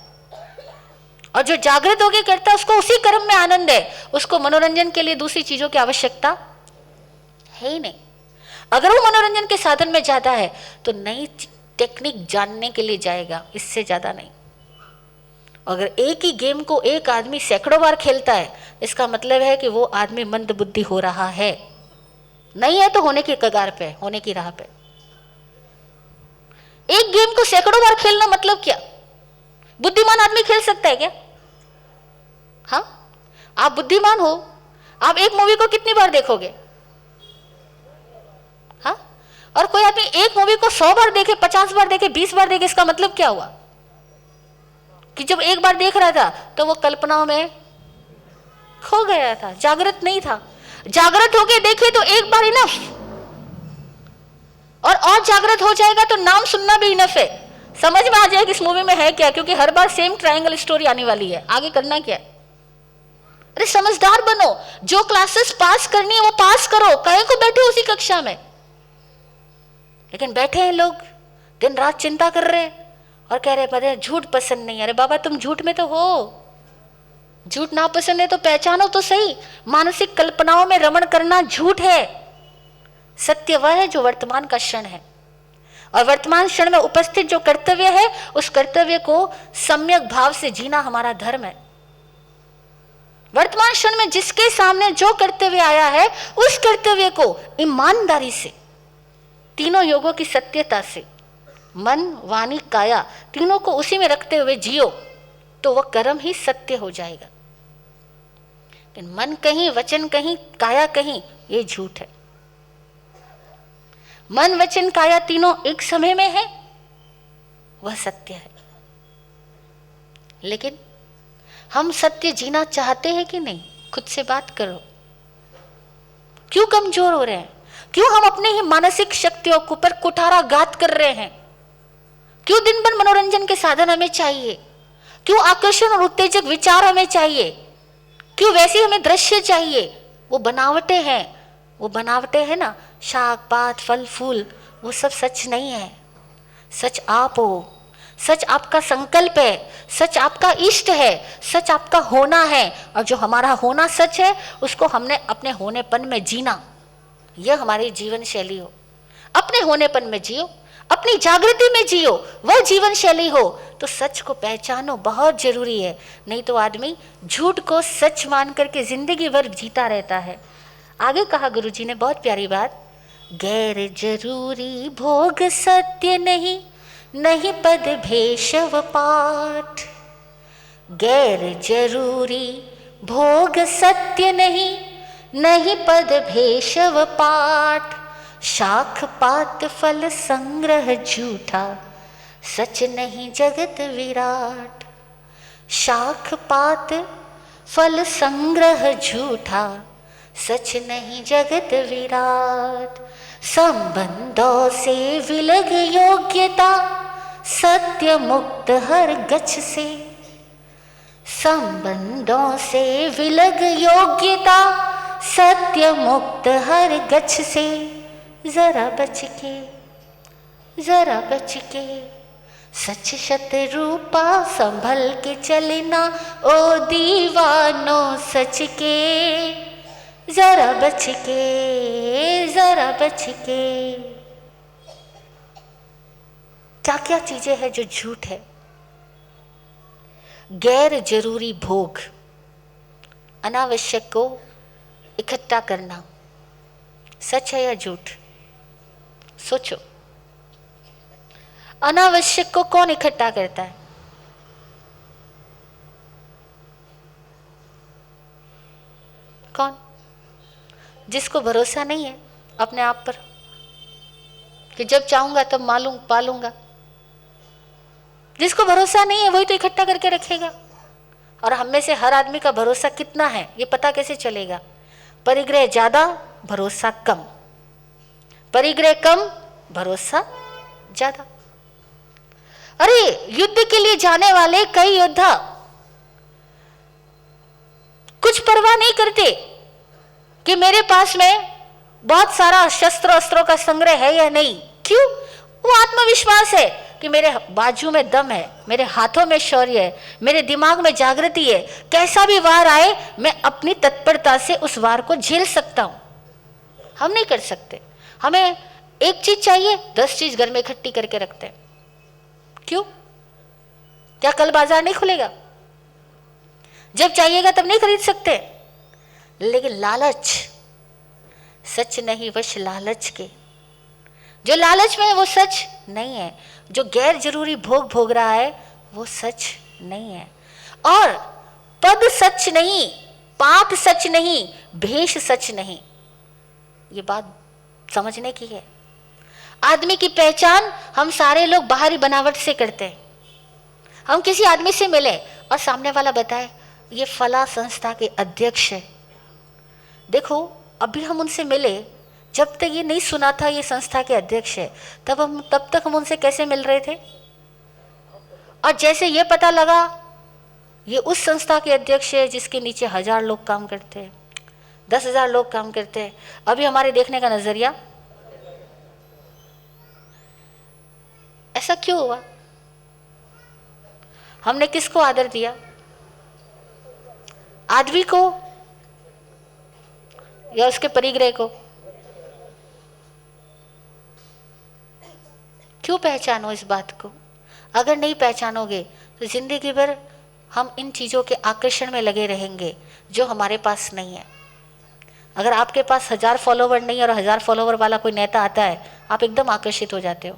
और जो जागृत होके करता है उसको उसी कर्म में आनंद है, उसको मनोरंजन के लिए दूसरी चीजों की आवश्यकता है ही नहीं। अगर वो मनोरंजन के साधन में जाता है तो नई टेक्निक जानने के लिए जाएगा, इससे ज्यादा नहीं। अगर एक ही गेम को एक आदमी सैकड़ों बार खेलता है, इसका मतलब है कि वो आदमी मंद बुद्धि हो रहा है। नहीं है तो होने की कगार पे, होने की राह पे। एक गेम को सैकड़ों बार खेलना मतलब क्या? बुद्धिमान आदमी खेल सकता है क्या? हाँ, आप बुद्धिमान हो, आप एक मूवी को कितनी बार देखोगे? हाँ, और कोई आदमी एक मूवी को 100 बार देखे, 50 बार देखे, 20 बार देखे, इसका मतलब क्या हुआ? कि जब एक बार देख रहा था तो वो कल्पनाओं में खो गया था, जागृत नहीं था। जागृत होके देखे तो एक बार इनफ, और जागृत हो जाएगा तो नाम सुनना भी इनफ है। समझ में आ जाएगा इस मूवी में है क्या, क्योंकि हर बार सेम ट्रायंगल स्टोरी आने वाली है, आगे करना क्या है। अरे समझदार बनो, जो क्लासेस पास करनी है वो पास करो, कहीं को बैठे उसी कक्षा में। लेकिन बैठे हैं लोग दिन रात चिंता कर रहे हैं और कह रहे पता झूठ पसंद नहीं। अरे बाबा तुम झूठ में तो हो, झूठ ना पसंद है तो पहचानो तो सही। मानसिक कल्पनाओं में रमण करना झूठ है। सत्य वह है जो वर्तमान का क्षण है, और वर्तमान क्षण में उपस्थित जो कर्तव्य है उस कर्तव्य को सम्यक भाव से जीना हमारा धर्म है। वर्तमान क्षण में जिसके सामने जो कर्तव्य आया है उस कर्तव्य को ईमानदारी से, तीनों योगों की सत्यता से, मन वाणी काया तीनों को उसी में रखते हुए जियो तो वह कर्म ही सत्य हो जाएगा। लेकिन मन कहीं, वचन कहीं, काया कहीं, ये झूठ है। मन वचन काया तीनों एक समय में है, वह सत्य है। लेकिन हम सत्य जीना चाहते हैं कि नहीं? खुद से बात करो। क्यों कमजोर हो रहे हैं? क्यों हम अपने ही मानसिक शक्तियों के ऊपर कुठाराघात कर रहे हैं? क्यों दिन भर मनोरंजन के साधन हमें चाहिए? क्यों आकर्षण और उत्तेजक विचार हमें चाहिए? क्यों वैसे हमें दृश्य चाहिए? वो बनावटें हैं, वो बनावटे है ना, शाक पात फल फूल, वो सब सच नहीं है। सच आप हो, सच आपका संकल्प है, सच आपका इष्ट है, सच आपका होना है। और जो हमारा होना सच है उसको हमने अपने होनेपन में जीना, यह हमारी जीवन शैली हो। अपने होनेपन में जियो, अपनी जागृति में जियो, वह जीवन शैली हो। तो सच को पहचानो, बहुत जरूरी है। नहीं तो आदमी झूठ को सच मान करके जिंदगी भर जीता रहता है। आगे कहा गुरुजी ने बहुत प्यारी बात, गैर जरूरी भोग सत्य नहीं, नहीं पद भेषव पाठ। गैर जरूरी भोग सत्य नहीं, नहीं पद भेषव पाठ। शाख पात फल संग्रह झूठा, सच नहीं जगत विराट। शाख पात फल संग्रह झूठा, सच नहीं जगत विराट। संबंधों से विलग योग्यता, सत्य मुक्त हर गच्छ से। संबंधों से विलग योग्यता, सत्य मुक्त हर गच्छ से। जरा बच के, जरा बच के, सच शत रूपा संभल के चलना, ओ दीवानो सच के। जरा बच के, जरा बच के। क्या क्या चीजें हैं जो झूठ है? गैर जरूरी भोग, अनावश्यक को इकट्ठा करना, सच है या झूठ? सोचो, अनावश्यक को कौन इकट्ठा करता है? कौन? जिसको भरोसा नहीं है अपने आप पर कि जब चाहूंगा तब मालूम पालूंगा। जिसको भरोसा नहीं है वही तो इकट्ठा करके रखेगा। और हम में से हर आदमी का भरोसा कितना है ये पता कैसे चलेगा? परिग्रह ज्यादा, भरोसा कम। परिग्रह कम, भरोसा ज्यादा। अरे युद्ध के लिए जाने वाले कई योद्धा कुछ परवाह नहीं करते कि मेरे पास में बहुत सारा शस्त्र अस्त्रों का संग्रह है या नहीं। क्यों? वो आत्मविश्वास है कि मेरे बाजू में दम है, मेरे हाथों में शौर्य है, मेरे दिमाग में जागृति है। कैसा भी वार आए मैं अपनी तत्परता से उस वार को झेल सकता हूं। हम नहीं कर सकते। हमें एक चीज चाहिए, 10 चीज घर में इकट्ठी करके रखते हैं। क्यों? क्या कल बाजार नहीं खुलेगा? जब चाहिएगा तब नहीं खरीद सकते। लेकिन लालच, सच नहीं वश लालच के। जो लालच में है वो सच नहीं है। जो गैर जरूरी भोग भोग रहा है वो सच नहीं है। और पद सच नहीं, पात सच नहीं, भेष सच नहीं। ये बात समझने की है। आदमी की पहचान हम सारे लोग बाहरी बनावट से करते हैं। हम किसी आदमी से मिले और सामने वाला बताए ये फला संस्था के अध्यक्ष है। देखो अभी हम उनसे मिले, जब तक ये नहीं सुना था ये संस्था के अध्यक्ष है, तब तक हम उनसे कैसे मिल रहे थे? और जैसे ये पता लगा ये उस संस्था के अध्यक्ष है जिसके नीचे 1000 लोग काम करते हैं, 10,000 लोग काम करते हैं, अभी हमारे देखने का नजरिया ऐसा क्यों हुआ? हमने किसको आदर दिया? आदमी को या उसके परिग्रह को? क्यों पहचानो इस बात को? अगर नहीं पहचानोगे तो जिंदगी भर हम इन चीजों के आकर्षण में लगे रहेंगे जो हमारे पास नहीं है। अगर आपके पास 1000 फॉलोवर नहीं और 1000 फॉलोवर वाला कोई नेता आता है, आप एकदम आकर्षित हो जाते हो।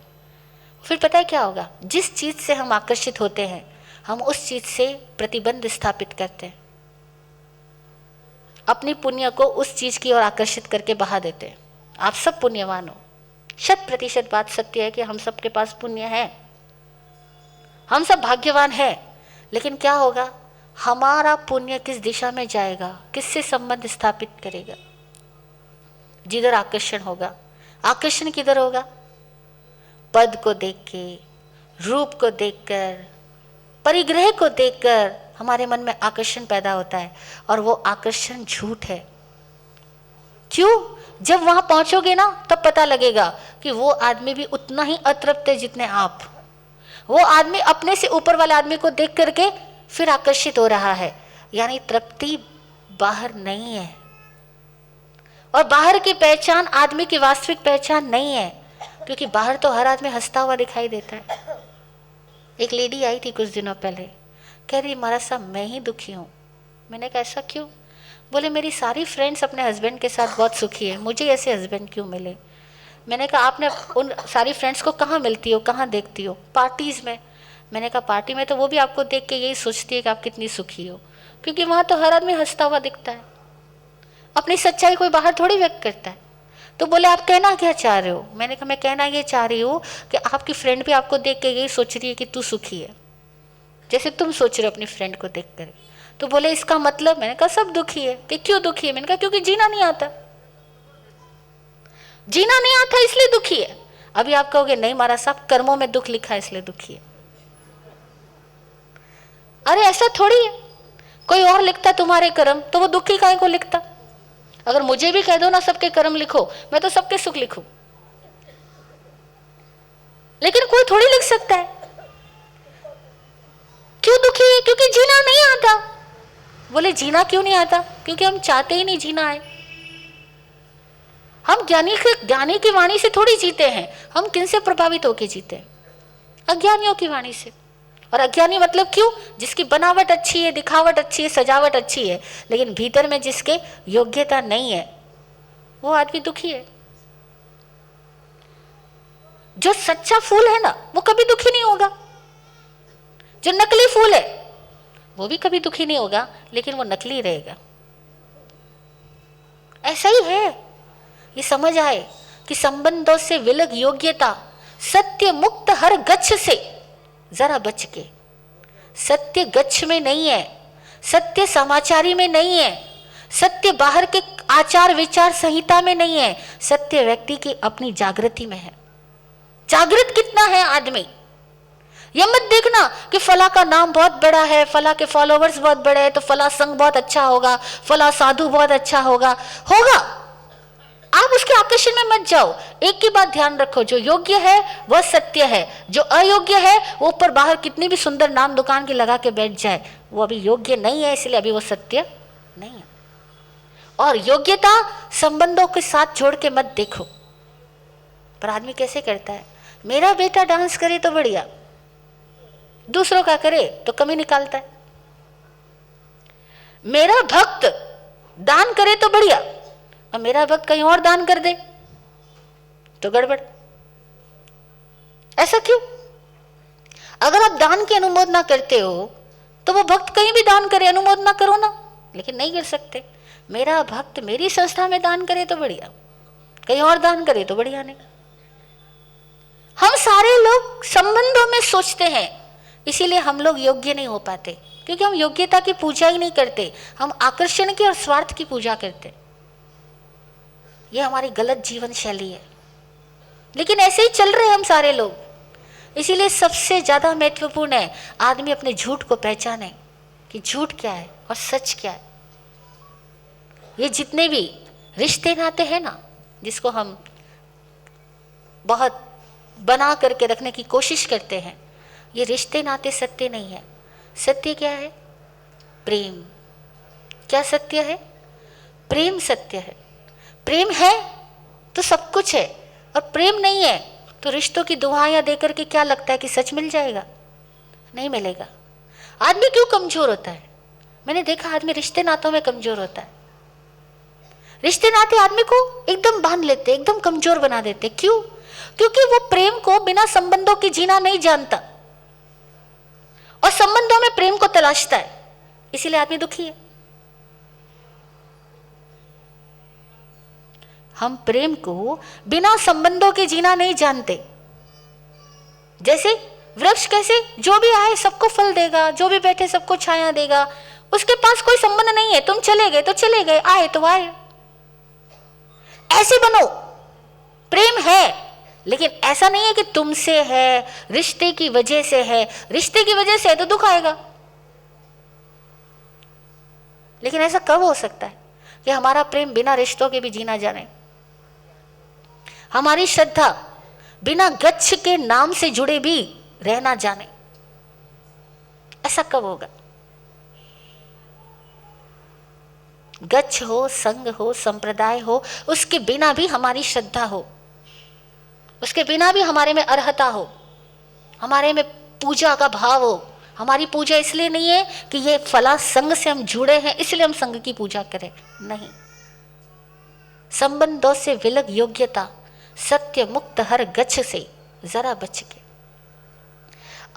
फिर पता है क्या होगा? जिस चीज से हम आकर्षित होते हैं हम उस चीज से प्रतिबंध स्थापित करते हैं, अपनी पुण्य को उस चीज की ओर आकर्षित करके बहा देते हैं। आप सब पुण्यवान हो, 100% बात सत्य है कि हम सब के पास पुण्य है, हम सब भाग्यवान हैं। लेकिन क्या होगा? हमारा पुण्य किस दिशा में जाएगा, किससे संबंध स्थापित करेगा? जिधर आकर्षण होगा। आकर्षण किधर होगा? पद को देख के, रूप को देखकर, परिग्रह को देखकर हमारे मन में आकर्षण पैदा होता है और वो आकर्षण झूठ है। क्यों? जब वहां पहुंचोगे ना तब पता लगेगा कि वो आदमी भी उतना ही अतृप्त है जितने आप। वो आदमी अपने से ऊपर वाले आदमी को देख करके फिर आकर्षित हो रहा है, यानी तृप्ति बाहर नहीं है। और बाहर की पहचान आदमी की वास्तविक पहचान नहीं है, क्योंकि बाहर तो हर आदमी हंसता हुआ दिखाई देता है। एक लेडी आई थी कुछ दिनों पहले, कह रही महाराज साहब मैं ही दुखी हूँ। मैंने कहा ऐसा क्यों? बोले मेरी सारी फ्रेंड्स अपने हस्बैंड के साथ बहुत सुखी है, मुझे ऐसे हस्बैंड क्यों मिले? मैंने कहा आपने उन सारी फ्रेंड्स को कहाँ मिलती हो, कहाँ देखती हो? पार्टीज़ में। मैंने कहा पार्टी में तो वो भी आपको देख के यही सोचती है कि आप कितनी सुखी हो, क्योंकि वहाँ तो हर आदमी हंसता हुआ दिखता है, अपनी सच्चाई कोई बाहर थोड़ी व्यक्त करता है। तो बोले आप कहना क्या चाह रहे हो? मैंने कहा मैं कहना ये चाह रही हूँ कि आपकी फ्रेंड भी आपको देख के यही सोच रही है कि तू सुखी है, जैसे तुम सोच रहे हो अपनी फ्रेंड को देख कर। तो बोले इसका मतलब? मैंने कहा सब दुखी है। कि क्यों दुखी है? मैंने कहा क्योंकि जीना नहीं आता, जीना नहीं आता इसलिए दुखी है। अभी आप कहोगे नहीं महाराज साहब कर्मों में दुख लिखा है इसलिए दुखी है। अरे ऐसा थोड़ी है, कोई और लिखता तुम्हारे कर्म तो वो दुखी काहे को लिखता? अगर मुझे भी कह दो ना सबके कर्म लिखो, मैं तो सबके सुख लिखूं, लेकिन कोई थोड़ी लिख सकता है। क्यों दुखी है? क्योंकि जीना नहीं आता। बोले जीना क्यों नहीं आता? क्योंकि हम चाहते ही नहीं जीना है। हम ज्ञानी की वाणी से थोड़ी जीते हैं, हम किन से प्रभावित होकर जीते हैं? अज्ञानियों की वाणी से। और अज्ञानी मतलब क्यों? जिसकी बनावट अच्छी है, दिखावट अच्छी है, सजावट अच्छी है, लेकिन भीतर में जिसके योग्यता नहीं है, वो आदमी दुखी है। जो सच्चा फूल है ना वो कभी दुखी नहीं होगा, जो नकली फूल है वो भी कभी दुखी नहीं होगा, लेकिन वो नकली रहेगा। ऐसा ही है। ये समझ आए कि संबंधों से विलग योग्यता, सत्य मुक्त हर गच्छ से जरा बच के। सत्य गच्छ में नहीं है, सत्य समाचारी में नहीं है, सत्य बाहर के आचार विचार संहिता में नहीं है, सत्य व्यक्ति की अपनी जागृति में है। जागृत कितना है आदमी? ये मत देखना कि फला का नाम बहुत बड़ा है, फला के फॉलोवर्स बहुत बड़े हैं तो फला संघ बहुत अच्छा होगा, फला साधु बहुत अच्छा होगा। आप उसके आकर्षण में मत जाओ। एक की बात ध्यान रखो, जो योग्य है वह सत्य है, जो अयोग्य है वो ऊपर बाहर कितनी भी सुंदर नाम दुकान की लगा के बैठ जाए, वो अभी योग्य नहीं है, इसलिए अभी वो सत्य नहीं है। और योग्यता संबंधों के साथ जोड़ के मत देखो। पर आदमी कैसे करता है? मेरा बेटा डांस करे तो बढ़िया, दूसरों का करे तो कमी निकालता है। मेरा भक्त दान करे तो बढ़िया, और मेरा भक्त कहीं और दान कर दे तो गड़बड़। ऐसा क्यों? अगर आप दान की अनुमोदना करते हो तो वो भक्त कहीं भी दान करे, अनुमोदना करो ना, लेकिन नहीं कर सकते। मेरा भक्त मेरी संस्था में दान करे तो बढ़िया, कहीं और दान करे तो बढ़िया नहीं। हम सारे लोग संबंधों में सोचते हैं, इसीलिए हम लोग योग्य नहीं हो पाते, क्योंकि हम योग्यता की पूजा ही नहीं करते, हम आकर्षण की और स्वार्थ की पूजा करते। ये हमारी गलत जीवन शैली है, लेकिन ऐसे ही चल रहे हम सारे लोग। इसीलिए सबसे ज्यादा महत्वपूर्ण है आदमी अपने झूठ को पहचाने कि झूठ क्या है और सच क्या है। ये जितने भी रिश्ते नाते हैं ना, जिसको हम बहुत बना करके रखने की कोशिश करते हैं, ये रिश्ते नाते सत्य नहीं है। सत्य क्या है? प्रेम। क्या सत्य है? प्रेम सत्य है। प्रेम है तो सब कुछ है, और प्रेम नहीं है तो रिश्तों की दुहाइयां देकर के क्या लगता है कि सच मिल जाएगा? नहीं मिलेगा। आदमी क्यों कमजोर होता है? मैंने देखा आदमी रिश्ते नातों में कमजोर होता है। रिश्ते नाते आदमी को एकदम बांध लेते, एकदम कमजोर बना देते। क्यों? क्योंकि वो प्रेम को बिना संबंधों की जीना नहीं जानता, और संबंधों में प्रेम को तलाशता है, इसीलिए आदमी दुखी है। हम प्रेम को बिना संबंधों के जीना नहीं जानते। जैसे वृक्ष कैसे जो भी आए सबको फल देगा, जो भी बैठे सबको छाया देगा, उसके पास कोई संबंध नहीं है। तुम चले गए तो चले गए, आए तो आए। ऐसे बनो। प्रेम है, लेकिन ऐसा नहीं है कि तुमसे है, रिश्ते की वजह से है। रिश्ते की वजह से है तो दुख आएगा, लेकिन ऐसा कब हो सकता है कि हमारा प्रेम बिना रिश्तों के भी जीना जाने? हमारी श्रद्धा बिना गच्छ के नाम से जुड़े भी रह ना जाने, ऐसा कब होगा? गच्छ हो, संग हो, संप्रदाय हो, उसके बिना भी हमारी श्रद्धा हो, उसके बिना भी हमारे में अर्हता हो, हमारे में पूजा का भाव हो। हमारी पूजा इसलिए नहीं है कि ये फला संघ से हम जुड़े हैं इसलिए हम संघ की पूजा करें, नहीं। संबंधों से विलग योग्यता, सत्य मुक्त हर गच्छ से जरा बच के।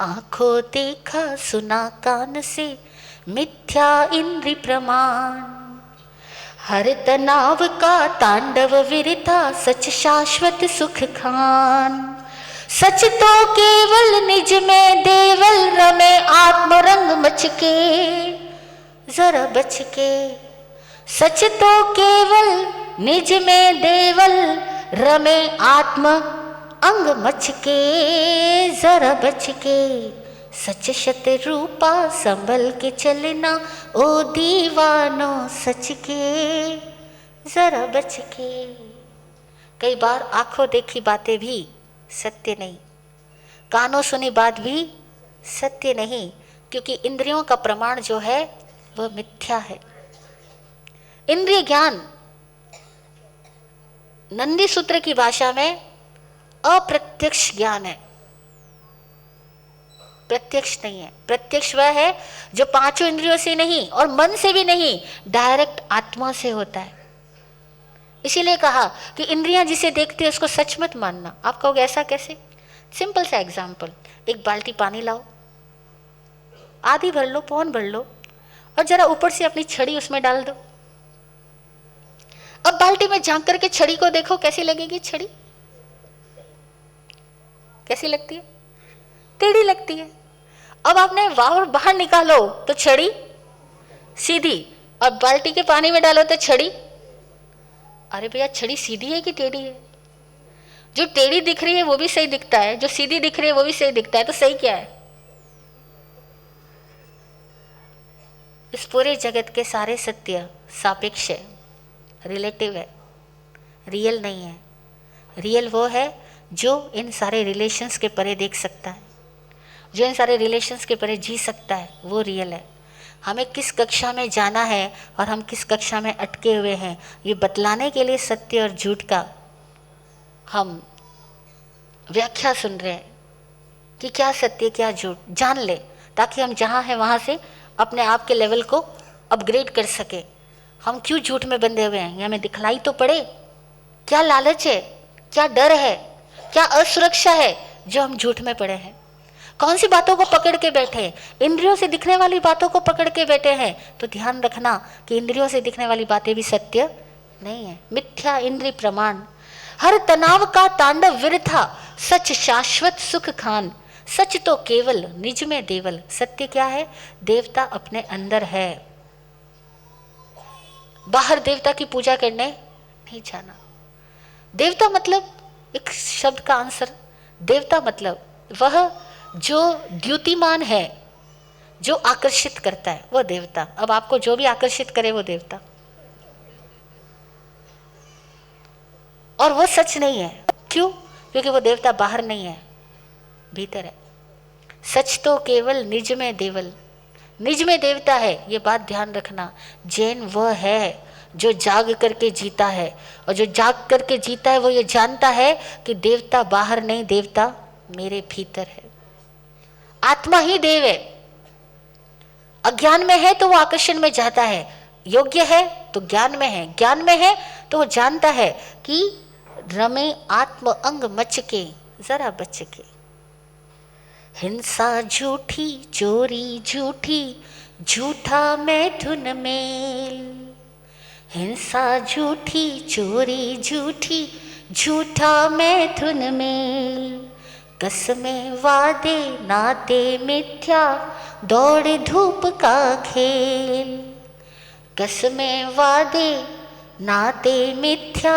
आंखों देखा सुना कान से मिथ्या इंद्रि प्रमाण, हर तनाव का तांडव विरता सच शाश्वत सुख खान। सच तो केवल निज में देवल रमे आत्मरंग मच के, जरा बच के। सच तो केवल निज में देवल रमे आत्म अंग मच के, जरा बच के। सच शत रूपा संभल के चलना ओ दीवानो सच के, जरा बच के। कई बार आंखों देखी बातें भी सत्य नहीं, कानों सुनी बात भी सत्य नहीं, क्योंकि इंद्रियों का प्रमाण जो है वह मिथ्या है। इंद्रिय ज्ञान नंदी सूत्र की भाषा में अप्रत्यक्ष ज्ञान है, प्रत्यक्ष नहीं है। प्रत्यक्ष वह है जो पांचों इंद्रियों से नहीं और मन से भी नहीं, डायरेक्ट आत्मा से होता है। इसीलिए कहा कि इंद्रियां जिसे देखती है उसको सच मत मानना। आप कहोगे ऐसा कैसे? सिंपल सा एग्जाम्पल, एक बाल्टी पानी लाओ, आधी भर लो, पौन भर लो, और जरा ऊपर से अपनी छड़ी उसमें डाल दो। अब बाल्टी में झांक करके छड़ी को देखो, कैसी लगेगी छड़ी? कैसी लगती है? टेढ़ी लगती है। अब आपने बाहर निकालो तो छड़ी सीधी, और बाल्टी के पानी में डालो तो छड़ी, अरे भैया छड़ी सीधी है कि टेढ़ी है? जो टेढ़ी दिख रही है वो भी सही दिखता है, जो सीधी दिख रही है वो भी सही दिखता है, तो सही क्या है? इस पूरे जगत के सारे सत्य सापेक्ष है, रिलेटिव है, रियल नहीं है। रियल वो है जो इन सारे रिलेशंस के परे देख सकता है, जो इन सारे रिलेशंस के परे जी सकता है, वो रियल है। हमें किस कक्षा में जाना है और हम किस कक्षा में अटके हुए हैं, ये बतलाने के लिए सत्य और झूठ का हम व्याख्या सुन रहे हैं कि क्या सत्य क्या झूठ, जान ले, ताकि हम जहाँ हैं वहाँ से अपने आप के लेवल को अपग्रेड कर सके। हम क्यों झूठ में बंधे हुए हैं, ये हमें दिखलाई तो पड़े। क्या लालच है, क्या डर है, क्या असुरक्षा है जो हम झूठ में पड़े हैं? कौन सी बातों को पकड़ के बैठे हैं? इंद्रियों से दिखने वाली बातों को पकड़ के बैठे हैं। तो ध्यान रखना कि इंद्रियों से दिखने वाली बातें भी सत्य नहीं है, मिथ्या इंद्रिय प्रमाण। हर तनाव का तांडव विरथा सच शाश्वत सुख खान। सच तो केवल निज में देवल, सत्य क्या है? देवता अपने अंदर है, बाहर देवता की पूजा करने नहीं जाना। देवता मतलब एक शब्द का आंसर, देवता मतलब वह जो द्युतिमान है, जो आकर्षित करता है, वो देवता। अब आपको जो भी आकर्षित करे वो देवता, और वो सच नहीं है। क्यों? क्योंकि वो देवता बाहर नहीं है, भीतर है। सच तो केवल निज में देवल, निज में देवता है, ये बात ध्यान रखना। जैन वह है जो जाग करके जीता है, और जो जाग करके जीता है वो ये जानता है कि देवता बाहर नहीं, देवता मेरे भीतर है। आत्मा ही देव है। अज्ञान में है तो वो आकर्षण में जाता है, योग्य है तो ज्ञान में है, ज्ञान में है तो वो जानता है कि रमे आत्म अंग मच के, जरा बच के। हिंसा झूठी, चोरी झूठी, झूठा मैथुन मेल। हिंसा झूठी, चोरी झूठी, झूठा मैथुन मेल। कसमें वादे नाते मिथ्या, दौड़ धूप का खेल। कसमें वादे नाते मिथ्या,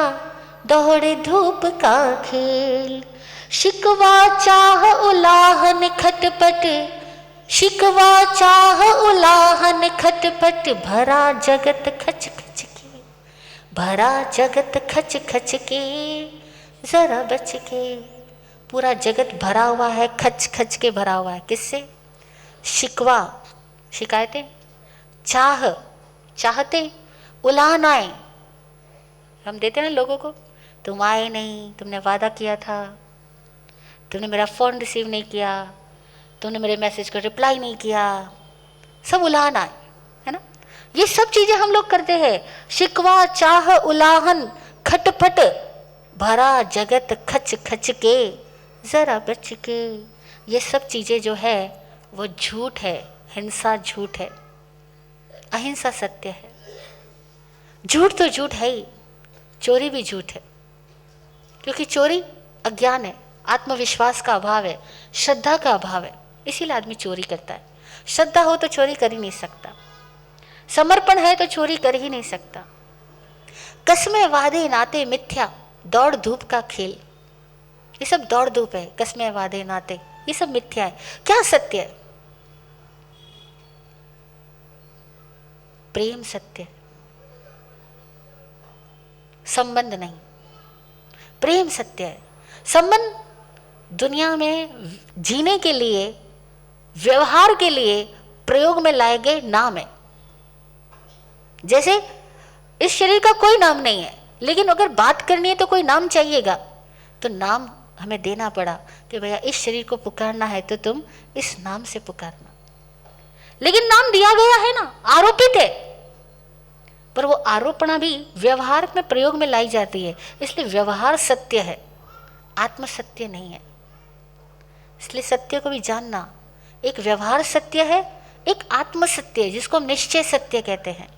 दौड़ धूप का खेल। शिकवा चाह उलाहन खटपट, शिकवा चाह उलाहन खटपट। भरा जगत खच खच के, भरा जगत खच खच के। जरा बच के। पूरा जगत भरा हुआ है, खच खच के भरा हुआ है। किससे? शिकवा, शिकायतें, चाह, चाहते, उलाहन आए हम देते ना लोगों को, तुम आए नहीं, तुमने वादा किया था, तुमने मेरा फ़ोन रिसीव नहीं किया, तुमने मेरे मैसेज को रिप्लाई नहीं किया, सब उलाहन आए, है ना। ये सब चीज़ें हम लोग करते हैं। शिकवा, चाह, उलाहन, खटपट, भरा जगत खच खच के, ज़रा बच के। ये सब चीज़ें जो है वो झूठ है। हिंसा झूठ है, अहिंसा सत्य है। झूठ तो झूठ है ही, चोरी भी झूठ है, क्योंकि चोरी अज्ञान है, आत्मविश्वास का अभाव है, श्रद्धा का अभाव है, इसीलिए आदमी चोरी करता है। श्रद्धा हो तो चोरी कर ही नहीं सकता, समर्पण है तो चोरी कर ही नहीं सकता। कसमें वादे नाते मिथ्या, दौड़ धूप का खेल, ये सब दौड़ धूप है। कसमें वादे नाते, ये सब मिथ्या है। क्या सत्य है? प्रेम सत्य है, संबंध नहीं। प्रेम सत्य है। संबंध दुनिया में जीने के लिए, व्यवहार के लिए प्रयोग में लाए गए नाम है। जैसे इस शरीर का कोई नाम नहीं है, लेकिन अगर बात करनी है तो कोई नाम चाहिएगा, तो नाम हमें देना पड़ा कि भैया इस शरीर को पुकारना है तो तुम इस नाम से पुकारना। लेकिन नाम दिया गया है ना, आरोपित है, पर वो आरोपणा भी व्यवहार में प्रयोग में लाई जाती है। इसलिए व्यवहार सत्य है, आत्म सत्य नहीं है। इसलिए सत्य को भी जानना, एक व्यवहार सत्य है, एक आत्म सत्य है, जिसको हम निश्चय सत्य कहते हैं।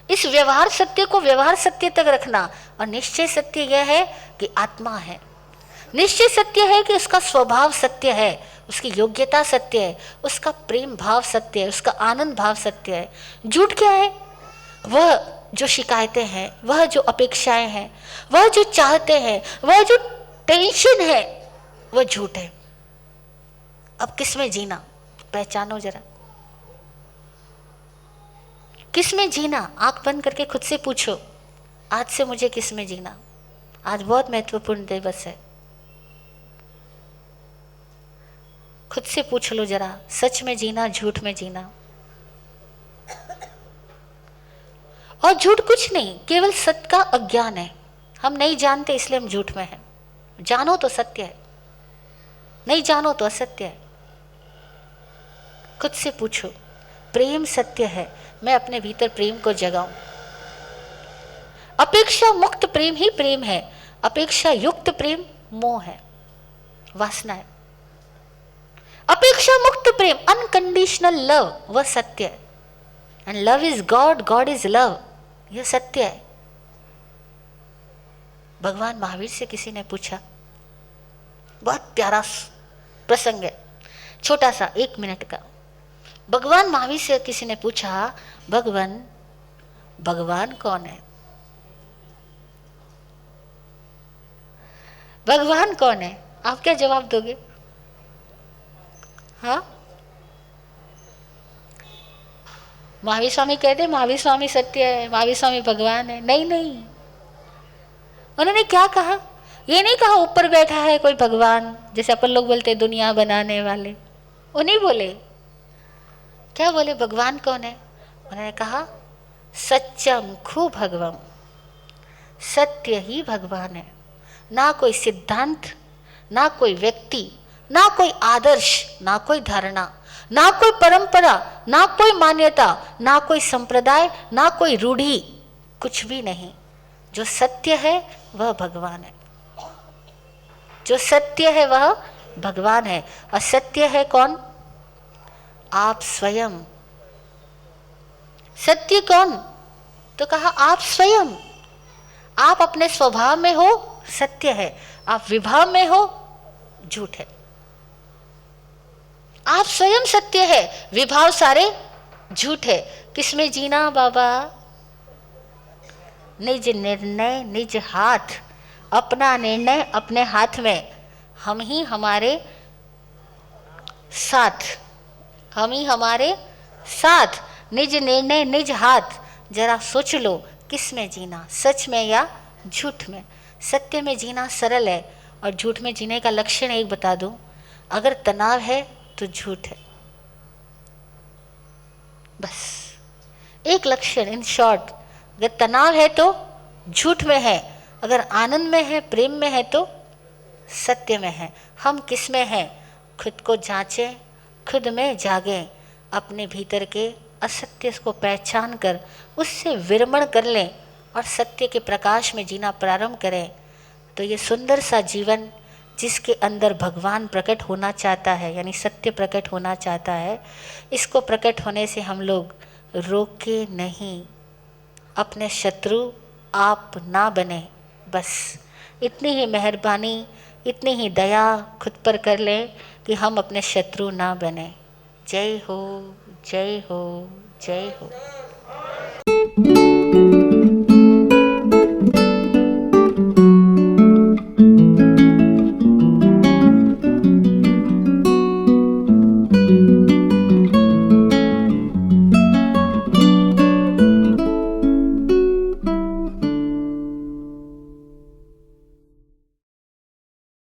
इस व्यवहार सत्य को व्यवहार सत्य तक रखना, और निश्चय सत्य यह है कि आत्मा है। निश्चय सत्य है कि उसका स्वभाव सत्य है, उसकी योग्यता सत्य है, उसका प्रेम भाव सत्य है, उसका आनंद भाव सत्य है। झूठ क्या है? वह जो शिकायतें हैं, वह जो अपेक्षाएं हैं, वह जो चाहते हैं, वह जो टेंशन है, वह झूठ है। अब किसमें जीना पहचानो जरा, किसमें जीना? आंख बंद करके खुद से पूछो, आज से मुझे किसमें जीना? आज बहुत महत्वपूर्ण दिवस है, खुद से पूछ लो जरा, सच में जीना, झूठ में जीना। और झूठ कुछ नहीं, केवल सत्य का अज्ञान है। हम नहीं जानते इसलिए हम झूठ में हैं। जानो तो सत्य है, नहीं जानो तो असत्य है। खुद से पूछो, प्रेम सत्य है, मैं अपने भीतर प्रेम को जगाऊं। अपेक्षा मुक्त प्रेम ही प्रेम है, अपेक्षा युक्त प्रेम मोह है, वासना है। अपेक्षा मुक्त प्रेम, अनकंडीशनल लव, वह सत्य है। And love is God, God is love, यह सत्य है। भगवान महावीर से किसी ने पूछा, बहुत प्यारा प्रसंग है, छोटा सा 1 मिनट का। भगवान महावीर से किसी ने पूछा, भगवान कौन है? भगवान कौन है? आप क्या जवाब दोगे? हाँ, महावीर स्वामी कहते महावीर स्वामी सत्य है, महावीर स्वामी भगवान है। नहीं नहीं, उन्होंने क्या कहा? ये नहीं कहा ऊपर बैठा है कोई भगवान, जैसे अपन लोग बोलते दुनिया बनाने वाले, वो नहीं बोले। क्या बोले? भगवान कौन है? उन्होंने कहा सत्यम खु भगवम, सत्य ही भगवान है। ना कोई सिद्धांत, ना कोई व्यक्ति, ना कोई आदर्श, ना कोई धारणा, ना कोई परंपरा, ना कोई मान्यता, ना कोई संप्रदाय, ना कोई रूढ़ी, कुछ भी नहीं। जो सत्य है वह भगवान है। जो सत्य है वह भगवान है। और सत्य है कौन? आप स्वयं। सत्य कौन? तो कहा आप स्वयं। आप अपने स्वभाव में हो, सत्य है। आप विभाव में हो, झूठ है। आप स्वयं सत्य है, विभाव सारे झूठ है। किसमें जीना बाबा? निज निर्णय निज हाथ, अपना निर्णय अपने हाथ में। हम ही हमारे साथ, हम ही हमारे साथ, निज निर्णय निज हाथ। जरा सोच लो, किस में जीना, सच में या झूठ में? सत्य में जीना सरल है और झूठ में जीने का लक्षण एक बता दूं, अगर तनाव है तो झूठ है, बस एक लक्षण इन शॉर्ट। अगर तनाव है तो झूठ में है, अगर आनंद में है, प्रेम में है तो सत्य में है। हम किस में हैं? खुद को जांचें, खुद में जागें, अपने भीतर के असत्य को पहचान कर उससे विरमण कर लें और सत्य के प्रकाश में जीना प्रारंभ करें। तो ये सुंदर सा जीवन जिसके अंदर भगवान प्रकट होना चाहता है, यानी सत्य प्रकट होना चाहता है, इसको प्रकट होने से हम लोग रोके नहीं। अपने शत्रु आप ना बने, बस इतनी ही मेहरबानी, इतनी ही दया खुद पर कर लें कि हम अपने शत्रु ना बने। जय हो, जय हो, जय हो।